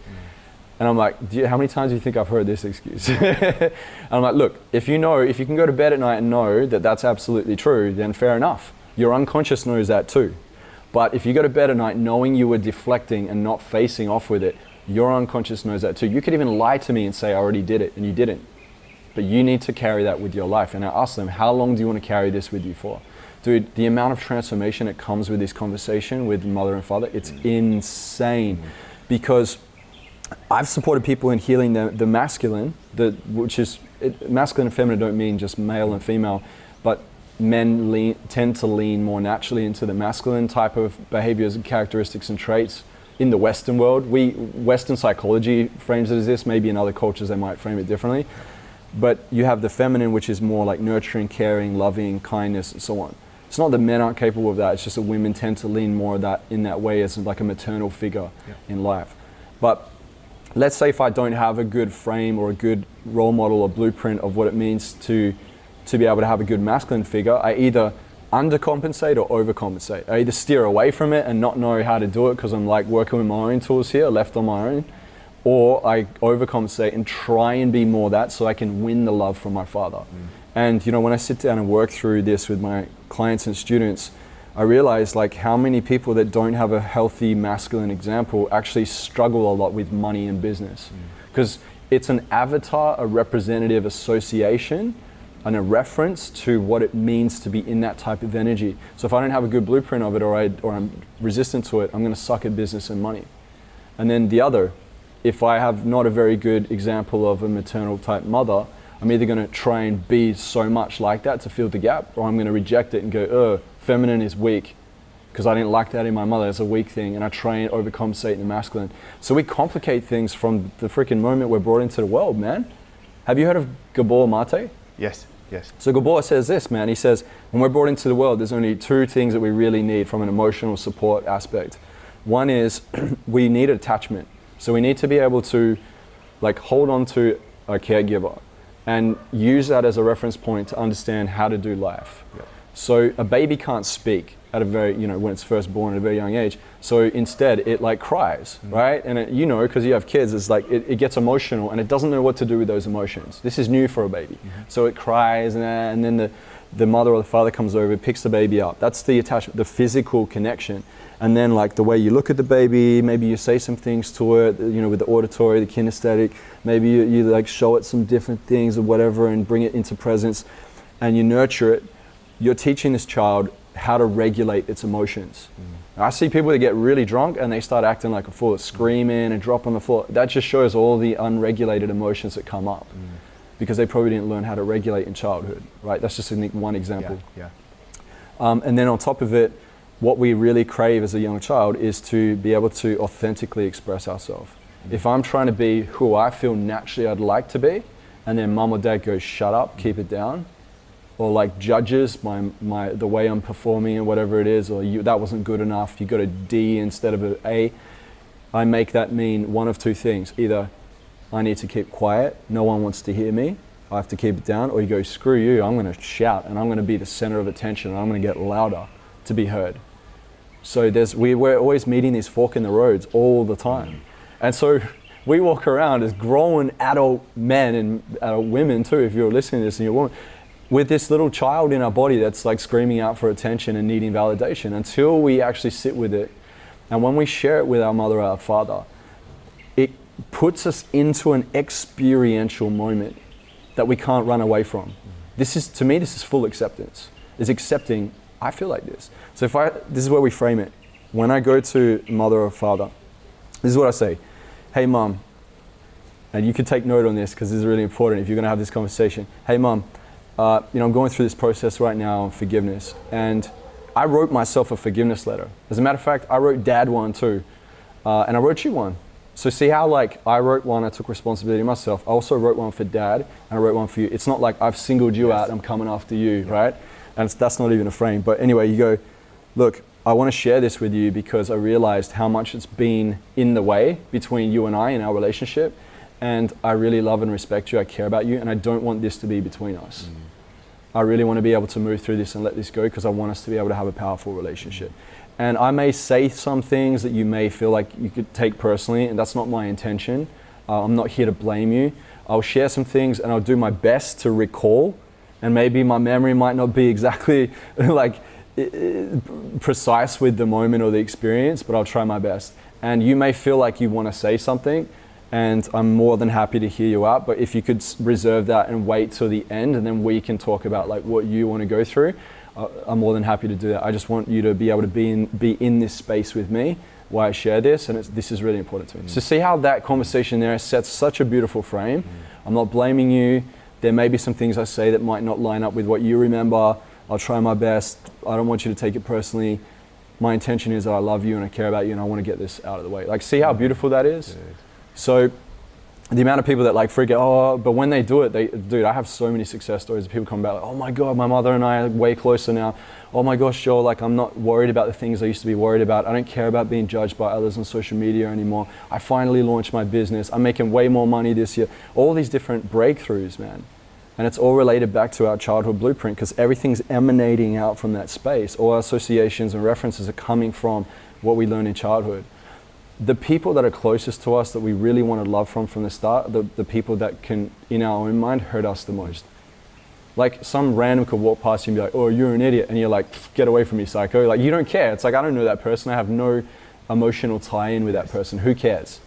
And I'm like, how many times do you think I've heard this excuse? And I'm like, look, if you can go to bed at night and know that that's absolutely true, then fair enough. Your unconscious knows that too. But if you go to bed at night knowing you were deflecting and not facing off with it, your unconscious knows that too. You could even lie to me and say, I already did it, and you didn't. But you need to carry that with your life. And I ask them, how long do you want to carry this with you for? Dude, the amount of transformation that comes with this conversation with mother and father, it's insane. Because I've supported people in healing the masculine, which is, masculine and feminine don't mean just male and female, but men tend to lean more naturally into the masculine type of behaviors and characteristics and traits in the Western world. Western psychology frames it as this, maybe in other cultures they might frame it differently. But you have the feminine, which is more like nurturing, caring, loving, kindness, and so on. It's not that men aren't capable of that, it's just that women tend to lean more of that in that way as like a maternal figure in life. But let's say if I don't have a good frame or a good role model or blueprint of what it means to be able to have a good masculine figure, I either undercompensate or overcompensate. I either steer away from it and not know how to do it because I'm like working with my own tools here, left on my own, or I overcompensate and try and be more that so I can win the love from my father. And when I sit down and work through this with my clients and students, I realized like how many people that don't have a healthy masculine example actually struggle a lot with money and business. Because it's an avatar, a representative association, and a reference to what it means to be in that type of energy. So if I don't have a good blueprint of it, or I'm resistant to it, I'm gonna suck at business and money. And then the other, if I have not a very good example of a maternal type mother, I'm either gonna try and be so much like that to fill the gap, or I'm gonna reject it and go, feminine is weak, because I didn't like that in my mother, it's a weak thing, and I try and overcompensate in the masculine. So we complicate things from the freaking moment we're brought into the world, man. Have you heard of Gabor Mate? Yes, yes. So Gabor says this, man, he says, when we're brought into the world, there's only two things that we really need from an emotional support aspect. One is we need attachment. So we need to be able to like hold on to a caregiver and use that as a reference point to understand how to do life. Yep. So a baby can't speak at a very, when it's first born at a very young age. So instead it like cries, right? And it, because you have kids, it's like it gets emotional and it doesn't know what to do with those emotions. This is new for a baby. So it cries and then the mother or the father comes over, picks the baby up. That's the attachment, the physical connection. And then like the way you look at the baby, maybe you say some things to it, with the auditory, the kinesthetic, maybe you like show it some different things or whatever and bring it into presence and you nurture it. You're teaching this child how to regulate its emotions. I see people that get really drunk and they start acting like a fool, screaming and drop on the floor. That just shows all the unregulated emotions that come up because they probably didn't learn how to regulate in childhood, right? That's just one example. Yeah. And then on top of it, what we really crave as a young child is to be able to authentically express ourselves. If I'm trying to be who I feel naturally I'd like to be, and then mom or dad goes, shut up, keep it down, or like judges the way I'm performing or whatever it is, or that wasn't good enough, you got a D instead of an A, I make that mean one of two things. Either I need to keep quiet, no one wants to hear me, I have to keep it down, or you go, screw you, I'm gonna shout and I'm gonna be the center of attention and I'm gonna get louder to be heard. So we're always meeting this fork in the roads all the time. And so we walk around as grown adult men and adult women too, if you're listening to this and you're a woman, with this little child in our body that's like screaming out for attention and needing validation until we actually sit with it. And when we share it with our mother or our father, it puts us into an experiential moment that we can't run away from. To me, this is full acceptance. Is accepting, I feel like this. So this is where we frame it. When I go to mother or father, this is what I say. Hey mom, and you can take note on this because this is really important if you're gonna have this conversation. Hey mom, I'm going through this process right now on forgiveness, and I wrote myself a forgiveness letter. As a matter of fact, I wrote dad one too, and I wrote you one. So see how like I wrote one, I took responsibility myself. I also wrote one for dad, and I wrote one for you. It's not like I've singled you out, I'm coming after you, right? And that's not even a frame. But anyway, you go, look, I want to share this with you because I realized how much it's been in the way between you and I in our relationship. And I really love and respect you, I care about you, and I don't want this to be between us. I really want to be able to move through this and let this go because I want us to be able to have a powerful relationship. And I may say some things that you may feel like you could take personally, and that's not my intention. I'm not here to blame you. I'll share some things and I'll do my best to recall, and maybe my memory might not be exactly like precise with the moment or the experience, but I'll try my best. And you may feel like you want to say something, and I'm more than happy to hear you out, but if you could reserve that and wait till the end, and then we can talk about like what you want to go through, I'm more than happy to do that. I just want you to be able to be in this space with me while I share this, and this is really important to me. So see how that conversation there sets such a beautiful frame. I'm not blaming you. There may be some things I say that might not line up with what you remember. I'll try my best. I don't want you to take it personally. My intention is that I love you and I care about you and I want to get this out of the way. Like, see how beautiful that is? So the amount of people that like freak out, but when they do it, dude, I have so many success stories of people come back like, oh my God, my mother and I are way closer now. Oh my gosh, Joel, like I'm not worried about the things I used to be worried about. I don't care about being judged by others on social media anymore. I finally launched my business. I'm making way more money this year. All these different breakthroughs, man. And it's all related back to our childhood blueprint because everything's emanating out from that space. All our associations and references are coming from what we learned in childhood. The people that are closest to us that we really want to love from the start, the people that can, in our own mind, hurt us the most. Like some random could walk past you and be like, oh, you're an idiot. And you're like, get away from me, psycho. Like you don't care. It's like, I don't know that person. I have no emotional tie-in with that person. Who cares?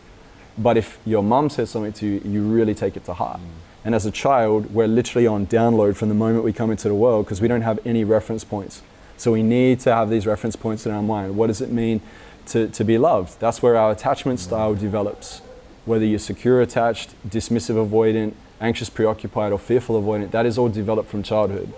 But if your mum says something to you, you really take it to heart. And as a child, we're literally on download from the moment we come into the world because we don't have any reference points. So we need to have these reference points in our mind. What does it mean to be loved? That's where our attachment style develops. Whether you're secure attached, dismissive avoidant, anxious preoccupied, or fearful avoidant, that is all developed from childhood.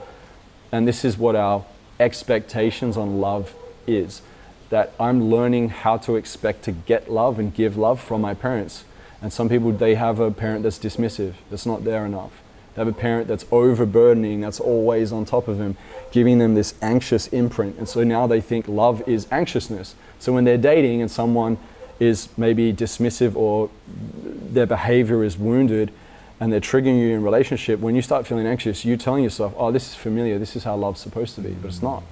And this is what our expectations on love is. That I'm learning how to expect to get love and give love from my parents. And some people, they have a parent that's dismissive, that's not there enough. They have a parent that's overburdening, that's always on top of them, giving them this anxious imprint. And so now they think love is anxiousness. So when they're dating and someone is maybe dismissive or their behavior is wounded and they're triggering you in relationship, when you start feeling anxious, you're telling yourself, oh, this is familiar, this is how love's supposed to be, but it's not.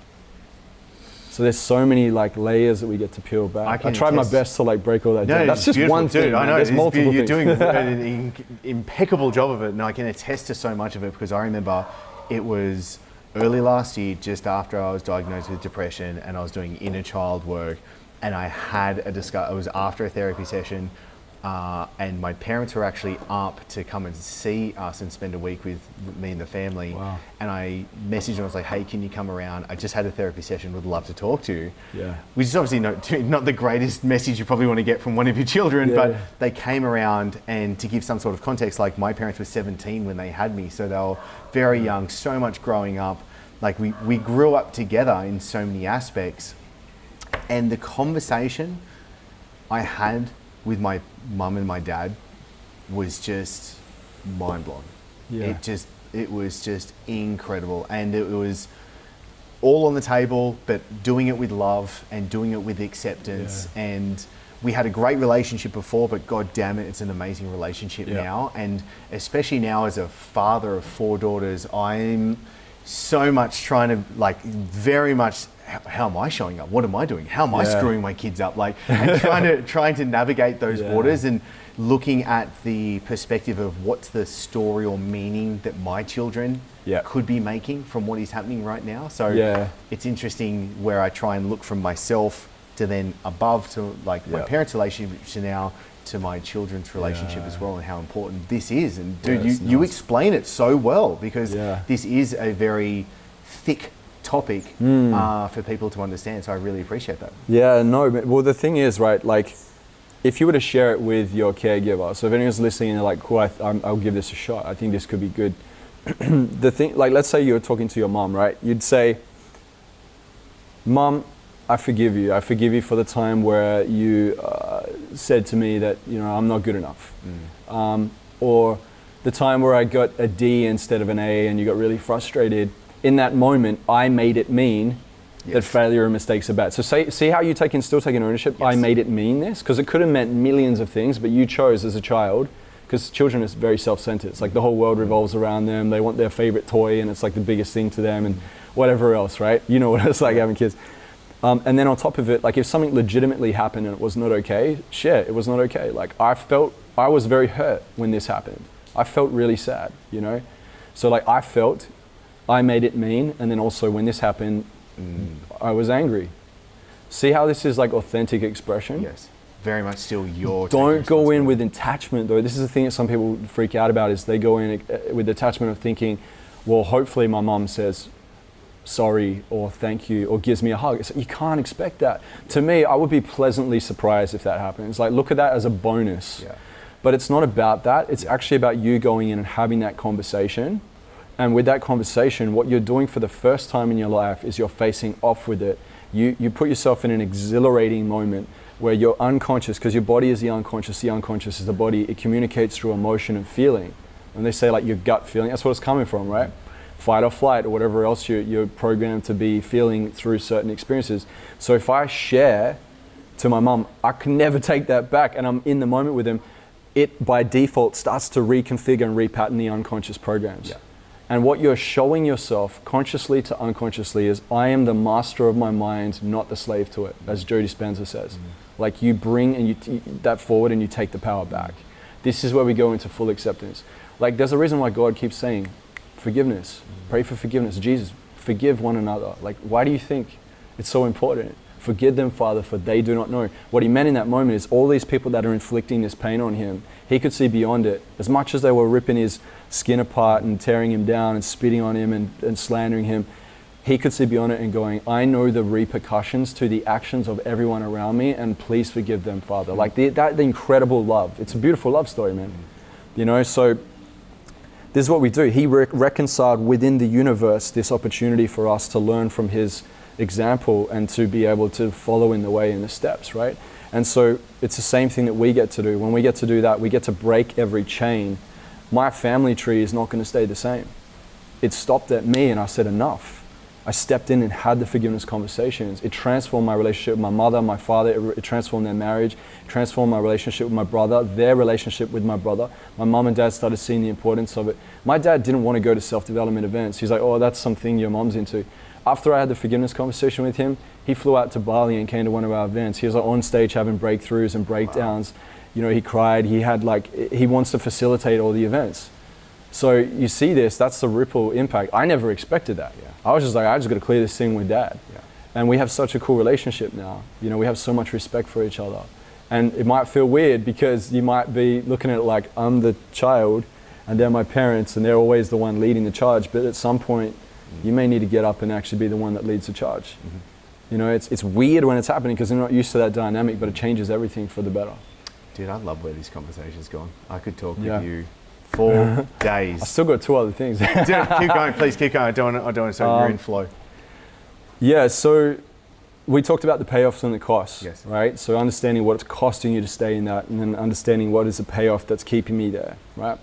So there's so many like layers that we get to peel back. I tried my best to like break all that down. That's just one thing. I know. There's multiple You're things. doing an impeccable job of it, and I can attest to so much of it because I remember it was early last year, just after I was diagnosed with depression, and I was doing inner child work, and I had a discussion. It was after a therapy session. And my parents were actually up to come and see us and spend a week with me and the family. Wow. And I messaged them, I was like, hey, can you come around? I just had a therapy session, would love to talk to you. Yeah. Which is obviously not the greatest message you probably want to get from one of your children, but they came around, and to give some sort of context, like my parents were 17 when they had me, so they were very young, so much growing up. Like we grew up together in so many aspects. And the conversation I had with my mum and my dad was just mind blowing. Yeah. It was just incredible, and it was all on the table, but doing it with love and doing it with acceptance. Yeah. And we had a great relationship before, but God damn it, it's an amazing relationship now. And especially now as a father of 4 daughters, I'm so much trying to like very much. How am I showing up? What am I doing? How am I screwing my kids up? Like, and trying to navigate those waters and looking at the perspective of what's the story or meaning that my children could be making from what is happening right now. So it's interesting where I try and look from myself to then above to like my parents' relationship to now to my children's relationship as well, and how important this is. And dude, you explain it so well because this is a very thick topic for people to understand, so I really appreciate that. Yeah, no, well the thing is, right, like if you were to share it with your caregiver, so if anyone's listening and they're like, cool, I'll give this a shot, I think this could be good. The thing, like let's say you're talking to your mom, right, you'd say, Mom, I forgive you for the time where you said to me that, you know, I'm not good enough. Or the time where I got a D instead of an A and you got really frustrated. In that moment, I made it mean that failure and mistakes are bad. So see how you still taking ownership? I made it mean this? Because it could have meant millions of things, but you chose as a child, because children is very self-centered. It's like the whole world revolves around them. They want their favorite toy and it's like the biggest thing to them and whatever else, right? You know what it's like having kids. And then on top of it, like if something legitimately happened and it was not okay, share, it was not okay. Like I was very hurt when this happened. I felt really sad, you know? So like I made it mean, and then also when this happened, I was angry. See how this is like authentic expression? Yes, very much still your. Don't go in with attachment though. This is the thing that some people freak out about, is they go in with attachment of thinking, well, hopefully my mom says sorry or thank you or gives me a hug. You can't expect that. To me, I would be pleasantly surprised if that happens. Like look at that as a bonus. Yeah. But it's not about that. It's actually about you going in and having that conversation. And with that conversation, what you're doing for the first time in your life is you're facing off with it. You put yourself in an exhilarating moment where you're unconscious, because your body is the unconscious is the body. It communicates through emotion and feeling. And they say like your gut feeling, that's what it's coming from, right? Fight or flight or whatever else you're programmed to be feeling through certain experiences. So if I share to my mom, I can never take that back, and I'm in the moment with him, it by default starts to reconfigure and repattern the unconscious programs. Yeah. And what you're showing yourself consciously to unconsciously is, I am the master of my mind, not the slave to it, as Joe Dispenza says. Like you bring and you that forward and you take the power back. This is where we go into full acceptance. Like there's a reason why God keeps saying, forgiveness. Pray for forgiveness. Jesus, forgive one another. Like, why do you think it's so important? Forgive them, Father, for they do not know. What he meant in that moment is all these people that are inflicting this pain on him, he could see beyond it. As much as they were ripping his skin apart and tearing him down and spitting on him and slandering him, he could see beyond it and going, I know the repercussions to the actions of everyone around me, and please forgive them, Father. Like the incredible love. It's a beautiful love story, man. You know, so this is what we do. He reconciled within the universe this opportunity for us to learn from his example and to be able to follow in the way, in the steps, right? And so it's the same thing that we get to do. When we get to do that, we get to break every chain. My family tree is not going to stay the same. It stopped at me, and I said enough. I stepped in and had the forgiveness conversations. It transformed my relationship with my mother, my father. It transformed their marriage. It transformed my relationship with my brother, their relationship with my brother. My mom and dad started seeing the importance of it. My dad didn't want to go to self-development events. He's like, oh, that's something your mom's into. After I had the forgiveness conversation with him, he flew out to Bali and came to one of our events. He was like on stage having breakthroughs and breakdowns. Wow. You know, he cried. He wants to facilitate all the events. So you see this, that's the ripple impact. I never expected that. Yeah. I was just like, I just got to clear this thing with Dad. Yeah. And we have such a cool relationship now. You know, we have so much respect for each other. And it might feel weird because you might be looking at it like I'm the child and they're my parents and they're always the one leading the charge. But at some point, you may need to get up and actually be the one that leads the charge. Mm-hmm. You know, it's weird when it's happening because they're not used to that dynamic, but it changes everything for the better. Dude, I love where this conversation's gone. I could talk with you for days. I still got two other things. Dude, keep going, please keep going. I don't want to, so you're in flow. Yeah, so we talked about the payoffs and the costs, yes. Right? So understanding what it's costing you to stay in that, and then understanding what is the payoff that's keeping me there, right?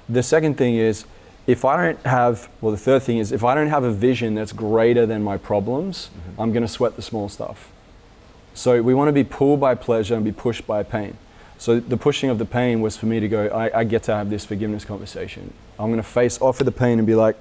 The second thing is, the third thing is, if I don't have a vision that's greater than my problems, I'm going to sweat the small stuff. So we want to be pulled by pleasure and be pushed by pain. So the pushing of the pain was for me to go, I get to have this forgiveness conversation. I'm going to face off with the pain and be like,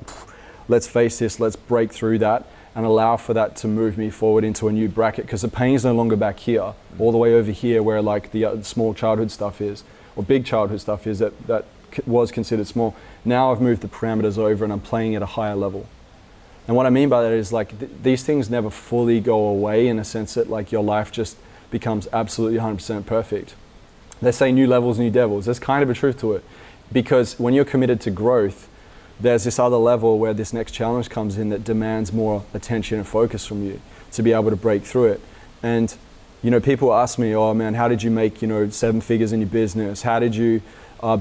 let's face this, let's break through that and allow for that to move me forward into a new bracket, because the pain is no longer back here, all the way over here where like the small childhood stuff is, or big childhood stuff is that was considered small. Now I've moved the parameters over and I'm playing at a higher level. And what I mean by that is like these things never fully go away, in a sense that like your life just becomes absolutely 100% perfect. They say new levels, new devils. There's kind of a truth to it, because when you're committed to growth, there's this other level where this next challenge comes in that demands more attention and focus from you to be able to break through it. And you know, people ask me, oh man, how did you make 7 figures in your business? How did you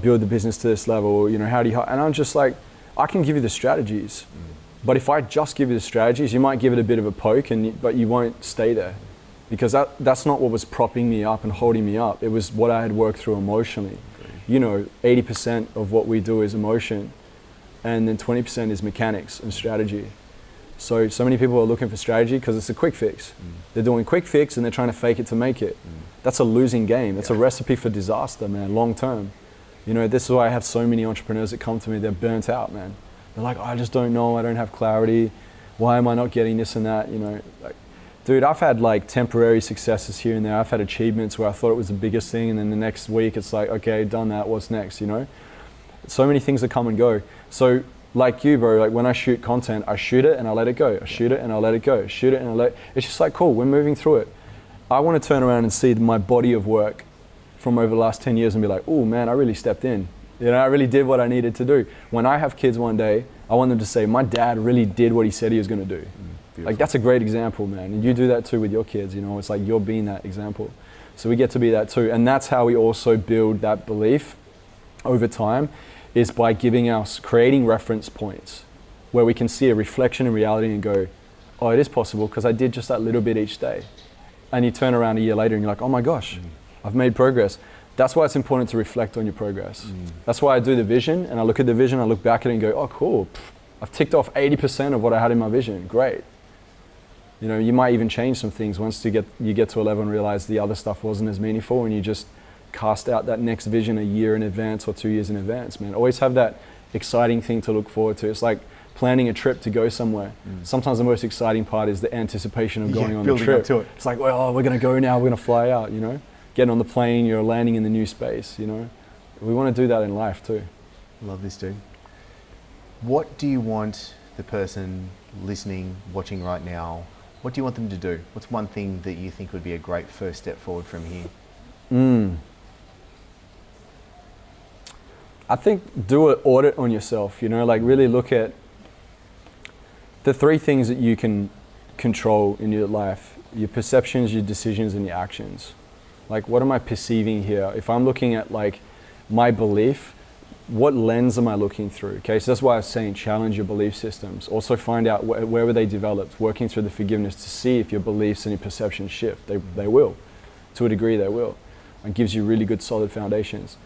build the business to this level? You know, how do you? And I'm just like, I can give you the strategies, but if I just give you the strategies, you might give it a bit of a poke, but you won't stay there, because that's not what was propping me up and holding me up. It was what I had worked through emotionally. You know, 80% of what we do is emotion, and then 20% is mechanics and strategy. So many people are looking for strategy because it's a quick fix. They're doing quick fix and they're trying to fake it to make it. That's a losing game. That's a recipe for disaster, man, long term. You know, this is why I have so many entrepreneurs that come to me, they're burnt out, man. They're like, oh, I just don't know, I don't have clarity. Why am I not getting this and that? You know, like, dude, I've had like temporary successes here and there. I've had achievements where I thought it was the biggest thing, and then the next week it's like, okay, done that, what's next, you know? So many things that come and go. So like you, bro, like when I shoot content, I shoot it and I let it go. I shoot it and I let it go. Shoot it and I let it. It's just like, cool, we're moving through it. I want to turn around and see my body of work from over the last 10 years and be like, oh man, I really stepped in. You know, I really did what I needed to do. When I have kids one day, I want them to say, my dad really did what he said he was going to do. Like, that's a great example, man. And you do that too with your kids, you know, it's like you're being that example. So we get to be that too. And that's how we also build that belief over time, is by creating reference points where we can see a reflection in reality and go, oh, it is possible because I did just that little bit each day. And you turn around a year later and you're like, oh my gosh, I've made progress. That's why it's important to reflect on your progress. That's why I do the vision, and I look at the vision, I look back at it and go, oh cool, I've ticked off 80% of what I had in my vision, great. You know, you might even change some things once you get to a level and realize the other stuff wasn't as meaningful, and you just cast out that next vision a year in advance or 2 years in advance, man. Always have that exciting thing to look forward to. It's like planning a trip to go somewhere. Sometimes the most exciting part is the anticipation of going on the trip. It's like, well, we're gonna go now, we're gonna fly out, you know? Getting on the plane, you're landing in the new space, you know? We wanna do that in life too. Love this, dude. What do you want the person listening, watching right now, what do you want them to do? What's one thing that you think would be a great first step forward from here? I think do an audit on yourself, like really look at the 3 things that you can control in your life: your perceptions, your decisions, and your actions. Like, what am I perceiving here? If I'm looking at like my belief, what lens am I looking through? Okay, so that's why I was saying challenge your belief systems. Also find out where were they developed, working through the forgiveness to see if your beliefs and your perceptions shift. They will. To a degree, they will. It gives you really good solid foundations.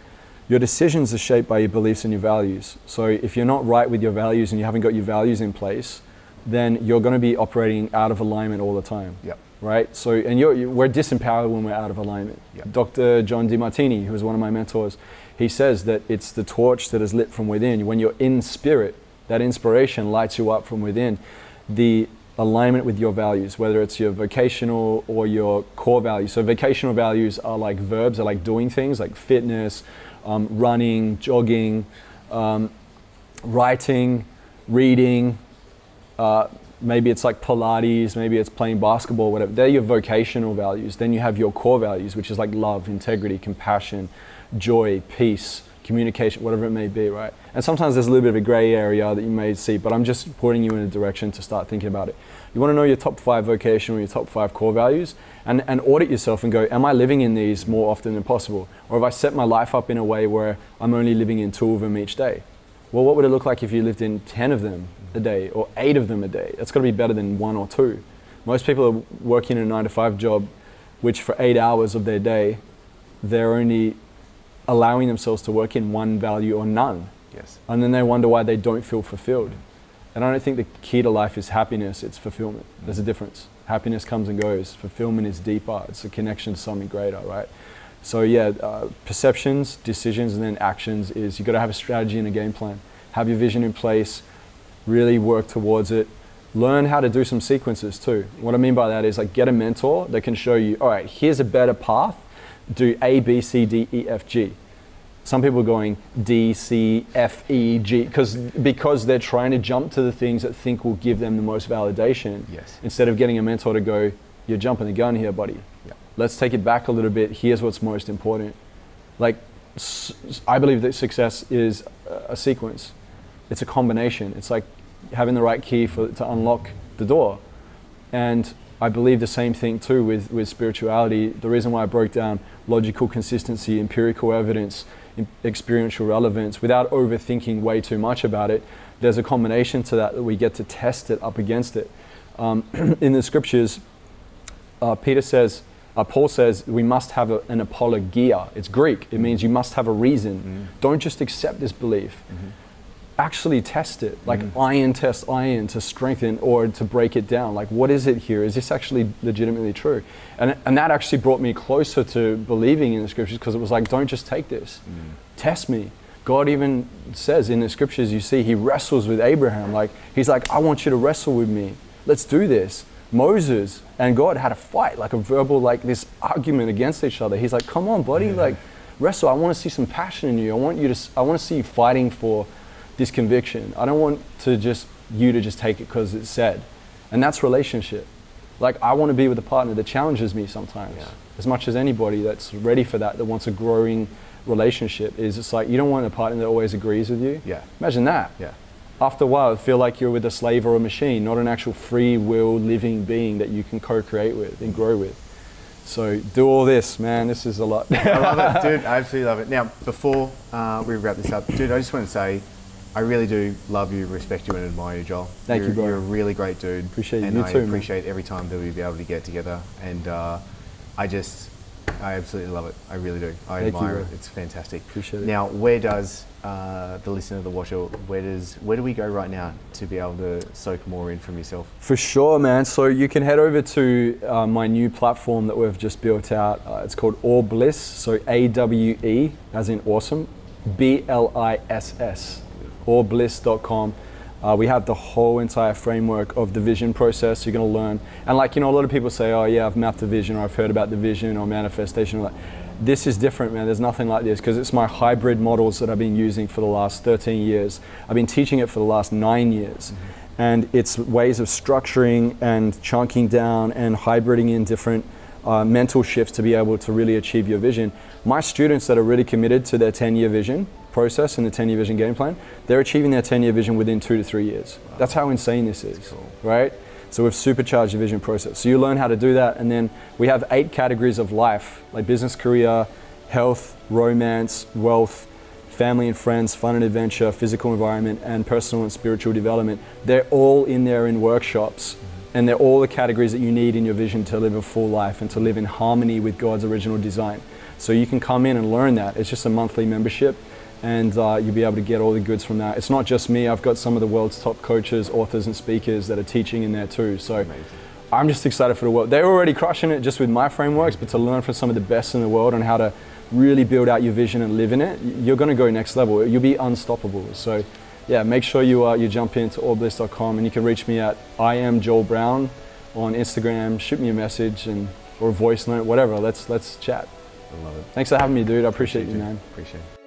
Your decisions are shaped by your beliefs and your values. So if you're not right with your values and you haven't got your values in place, then you're going to be operating out of alignment all the time. Yep. Right? So, and we're disempowered when we're out of alignment. Yep. Dr. John DeMartini, who is one of my mentors, he says that it's the torch that is lit from within. When you're in spirit, that inspiration lights you up from within. The alignment with your values, whether it's your vocational or your core values. So vocational values are like verbs, are like doing things like fitness, running, jogging, writing, reading, maybe it's like Pilates, maybe it's playing basketball, whatever. They're your vocational values. Then you have your core values, which is like love, integrity, compassion, joy, peace, communication, whatever it may be, right? And sometimes there's a little bit of a gray area that you may see, but I'm just pointing you in a direction to start thinking about it. You want to know your top 5 vocational, your top 5 core values, and audit yourself and go, am I living in these more often than possible? Or have I set my life up in a way where I'm only living in 2 of them each day? Well, what would it look like if you lived in 10 of them a day or 8 of them a day? That's got to be better than 1 or 2. Most people are working a 9-to-5 job, which for 8 hours of their day, they're only allowing themselves to work in 1 value or none. Yes. And then they wonder why they don't feel fulfilled. And I don't think the key to life is happiness, it's fulfillment. There's a difference. Happiness comes and goes. Fulfillment is deeper. It's a connection to something greater, right? So yeah, perceptions, decisions, and then actions is you got to have a strategy and a game plan. Have your vision in place, really work towards it. Learn how to do some sequences too. What I mean by that is like get a mentor that can show you, all right, here's a better path. Do A, B, C, D, E, F, G. Some people are going D, C, F, E, G because they're trying to jump to the things that think will give them the most validation. Yes. Instead of getting a mentor to go, you're jumping the gun here, buddy. Yeah. Let's take it back a little bit. Here's what's most important. Like, I believe that success is a sequence. It's a combination. It's like having the right key to unlock the door. And I believe the same thing too with spirituality. The reason why I broke down logical consistency, empirical evidence, experiential relevance, without overthinking way too much about it, there's a combination to that we get to test it up against it. In the scriptures, Paul says we must have an apologia. It's Greek. It means you must have a reason. Mm-hmm. Don't just accept this belief. Mm-hmm. Actually test it, like iron test iron to strengthen or to break it down. Like, what is it here? Is this actually legitimately true? And that actually brought me closer to believing in the scriptures, because it was like, don't just take this. Test me. God even says in the scriptures, you see, he wrestles with Abraham. Like, he's like, I want you to wrestle with me. Let's do this. Moses and God had a fight, like a verbal, like this argument against each other. He's like, come on, buddy, like wrestle. I want to see some passion in you. I want to see you fighting for this conviction. I don't want you to just take it because it's said. And that's relationship. Like, I want to be with a partner that challenges me sometimes, as much as anybody that's ready for that wants a growing relationship. Is it's like, you don't want a partner that always agrees with you. Yeah. Imagine that. Yeah. After a while, I feel like you're with a slave or a machine, not an actual free will living being that you can co-create with and grow with. So do all this, man. This is a lot. I love it, dude. I absolutely love it. Now, before we wrap this up, dude, I just want to say, I really do love you, respect you, and admire you, Joel. Thank you, bro. You're a really great dude. Appreciate you. And You I too, appreciate every time that we be able to get together. And I absolutely love it. I really do. I admire it. It's fantastic. Appreciate it. Now, where does the listener, the watcher, where do we go right now to be able to soak more in from yourself? For sure, man. So you can head over to my new platform that we've just built out. It's called Awe Bliss. So AWE, as in awesome, BLISS. Awbliss.com. We have the whole entire framework of the vision process. You're going to learn. And like, a lot of people say, oh yeah, I've mapped the vision, or I've heard about the vision or manifestation. Or that. This is different, man. There's nothing like this because it's my hybrid models that I've been using for the last 13 years. I've been teaching it for the last 9 years. And it's ways of structuring and chunking down and hybriding in different mental shifts to be able to really achieve your vision. My students that are really committed to their 10-year vision process and the 10-year vision game plan, they're achieving their 10-year vision within 2 to 3 years. Wow. That's how insane this is, right? So we've supercharged the vision process. So you learn how to do that, and then we have 8 categories of life, like business, career, health, romance, wealth, family and friends, fun and adventure, physical environment, and personal and spiritual development. They're all in there in workshops, and they're all the categories that you need in your vision to live a full life and to live in harmony with God's original design. So you can come in and learn that. It's just a monthly membership, and you'll be able to get all the goods from that. It's not just me. I've got some of the world's top coaches, authors, and speakers that are teaching in there too. So amazing. I'm just excited for the world. They're already crushing it just with my frameworks, but to learn from some of the best in the world on how to really build out your vision and live in it, you're going to go next level. You'll be unstoppable. So yeah, make sure you jump into allbliss.com, and you can reach me at I am Joel Brown on Instagram. Shoot me a message or a voice note, whatever. Let's chat. I love it. Thanks for having me, dude. I appreciate you, man. Appreciate it.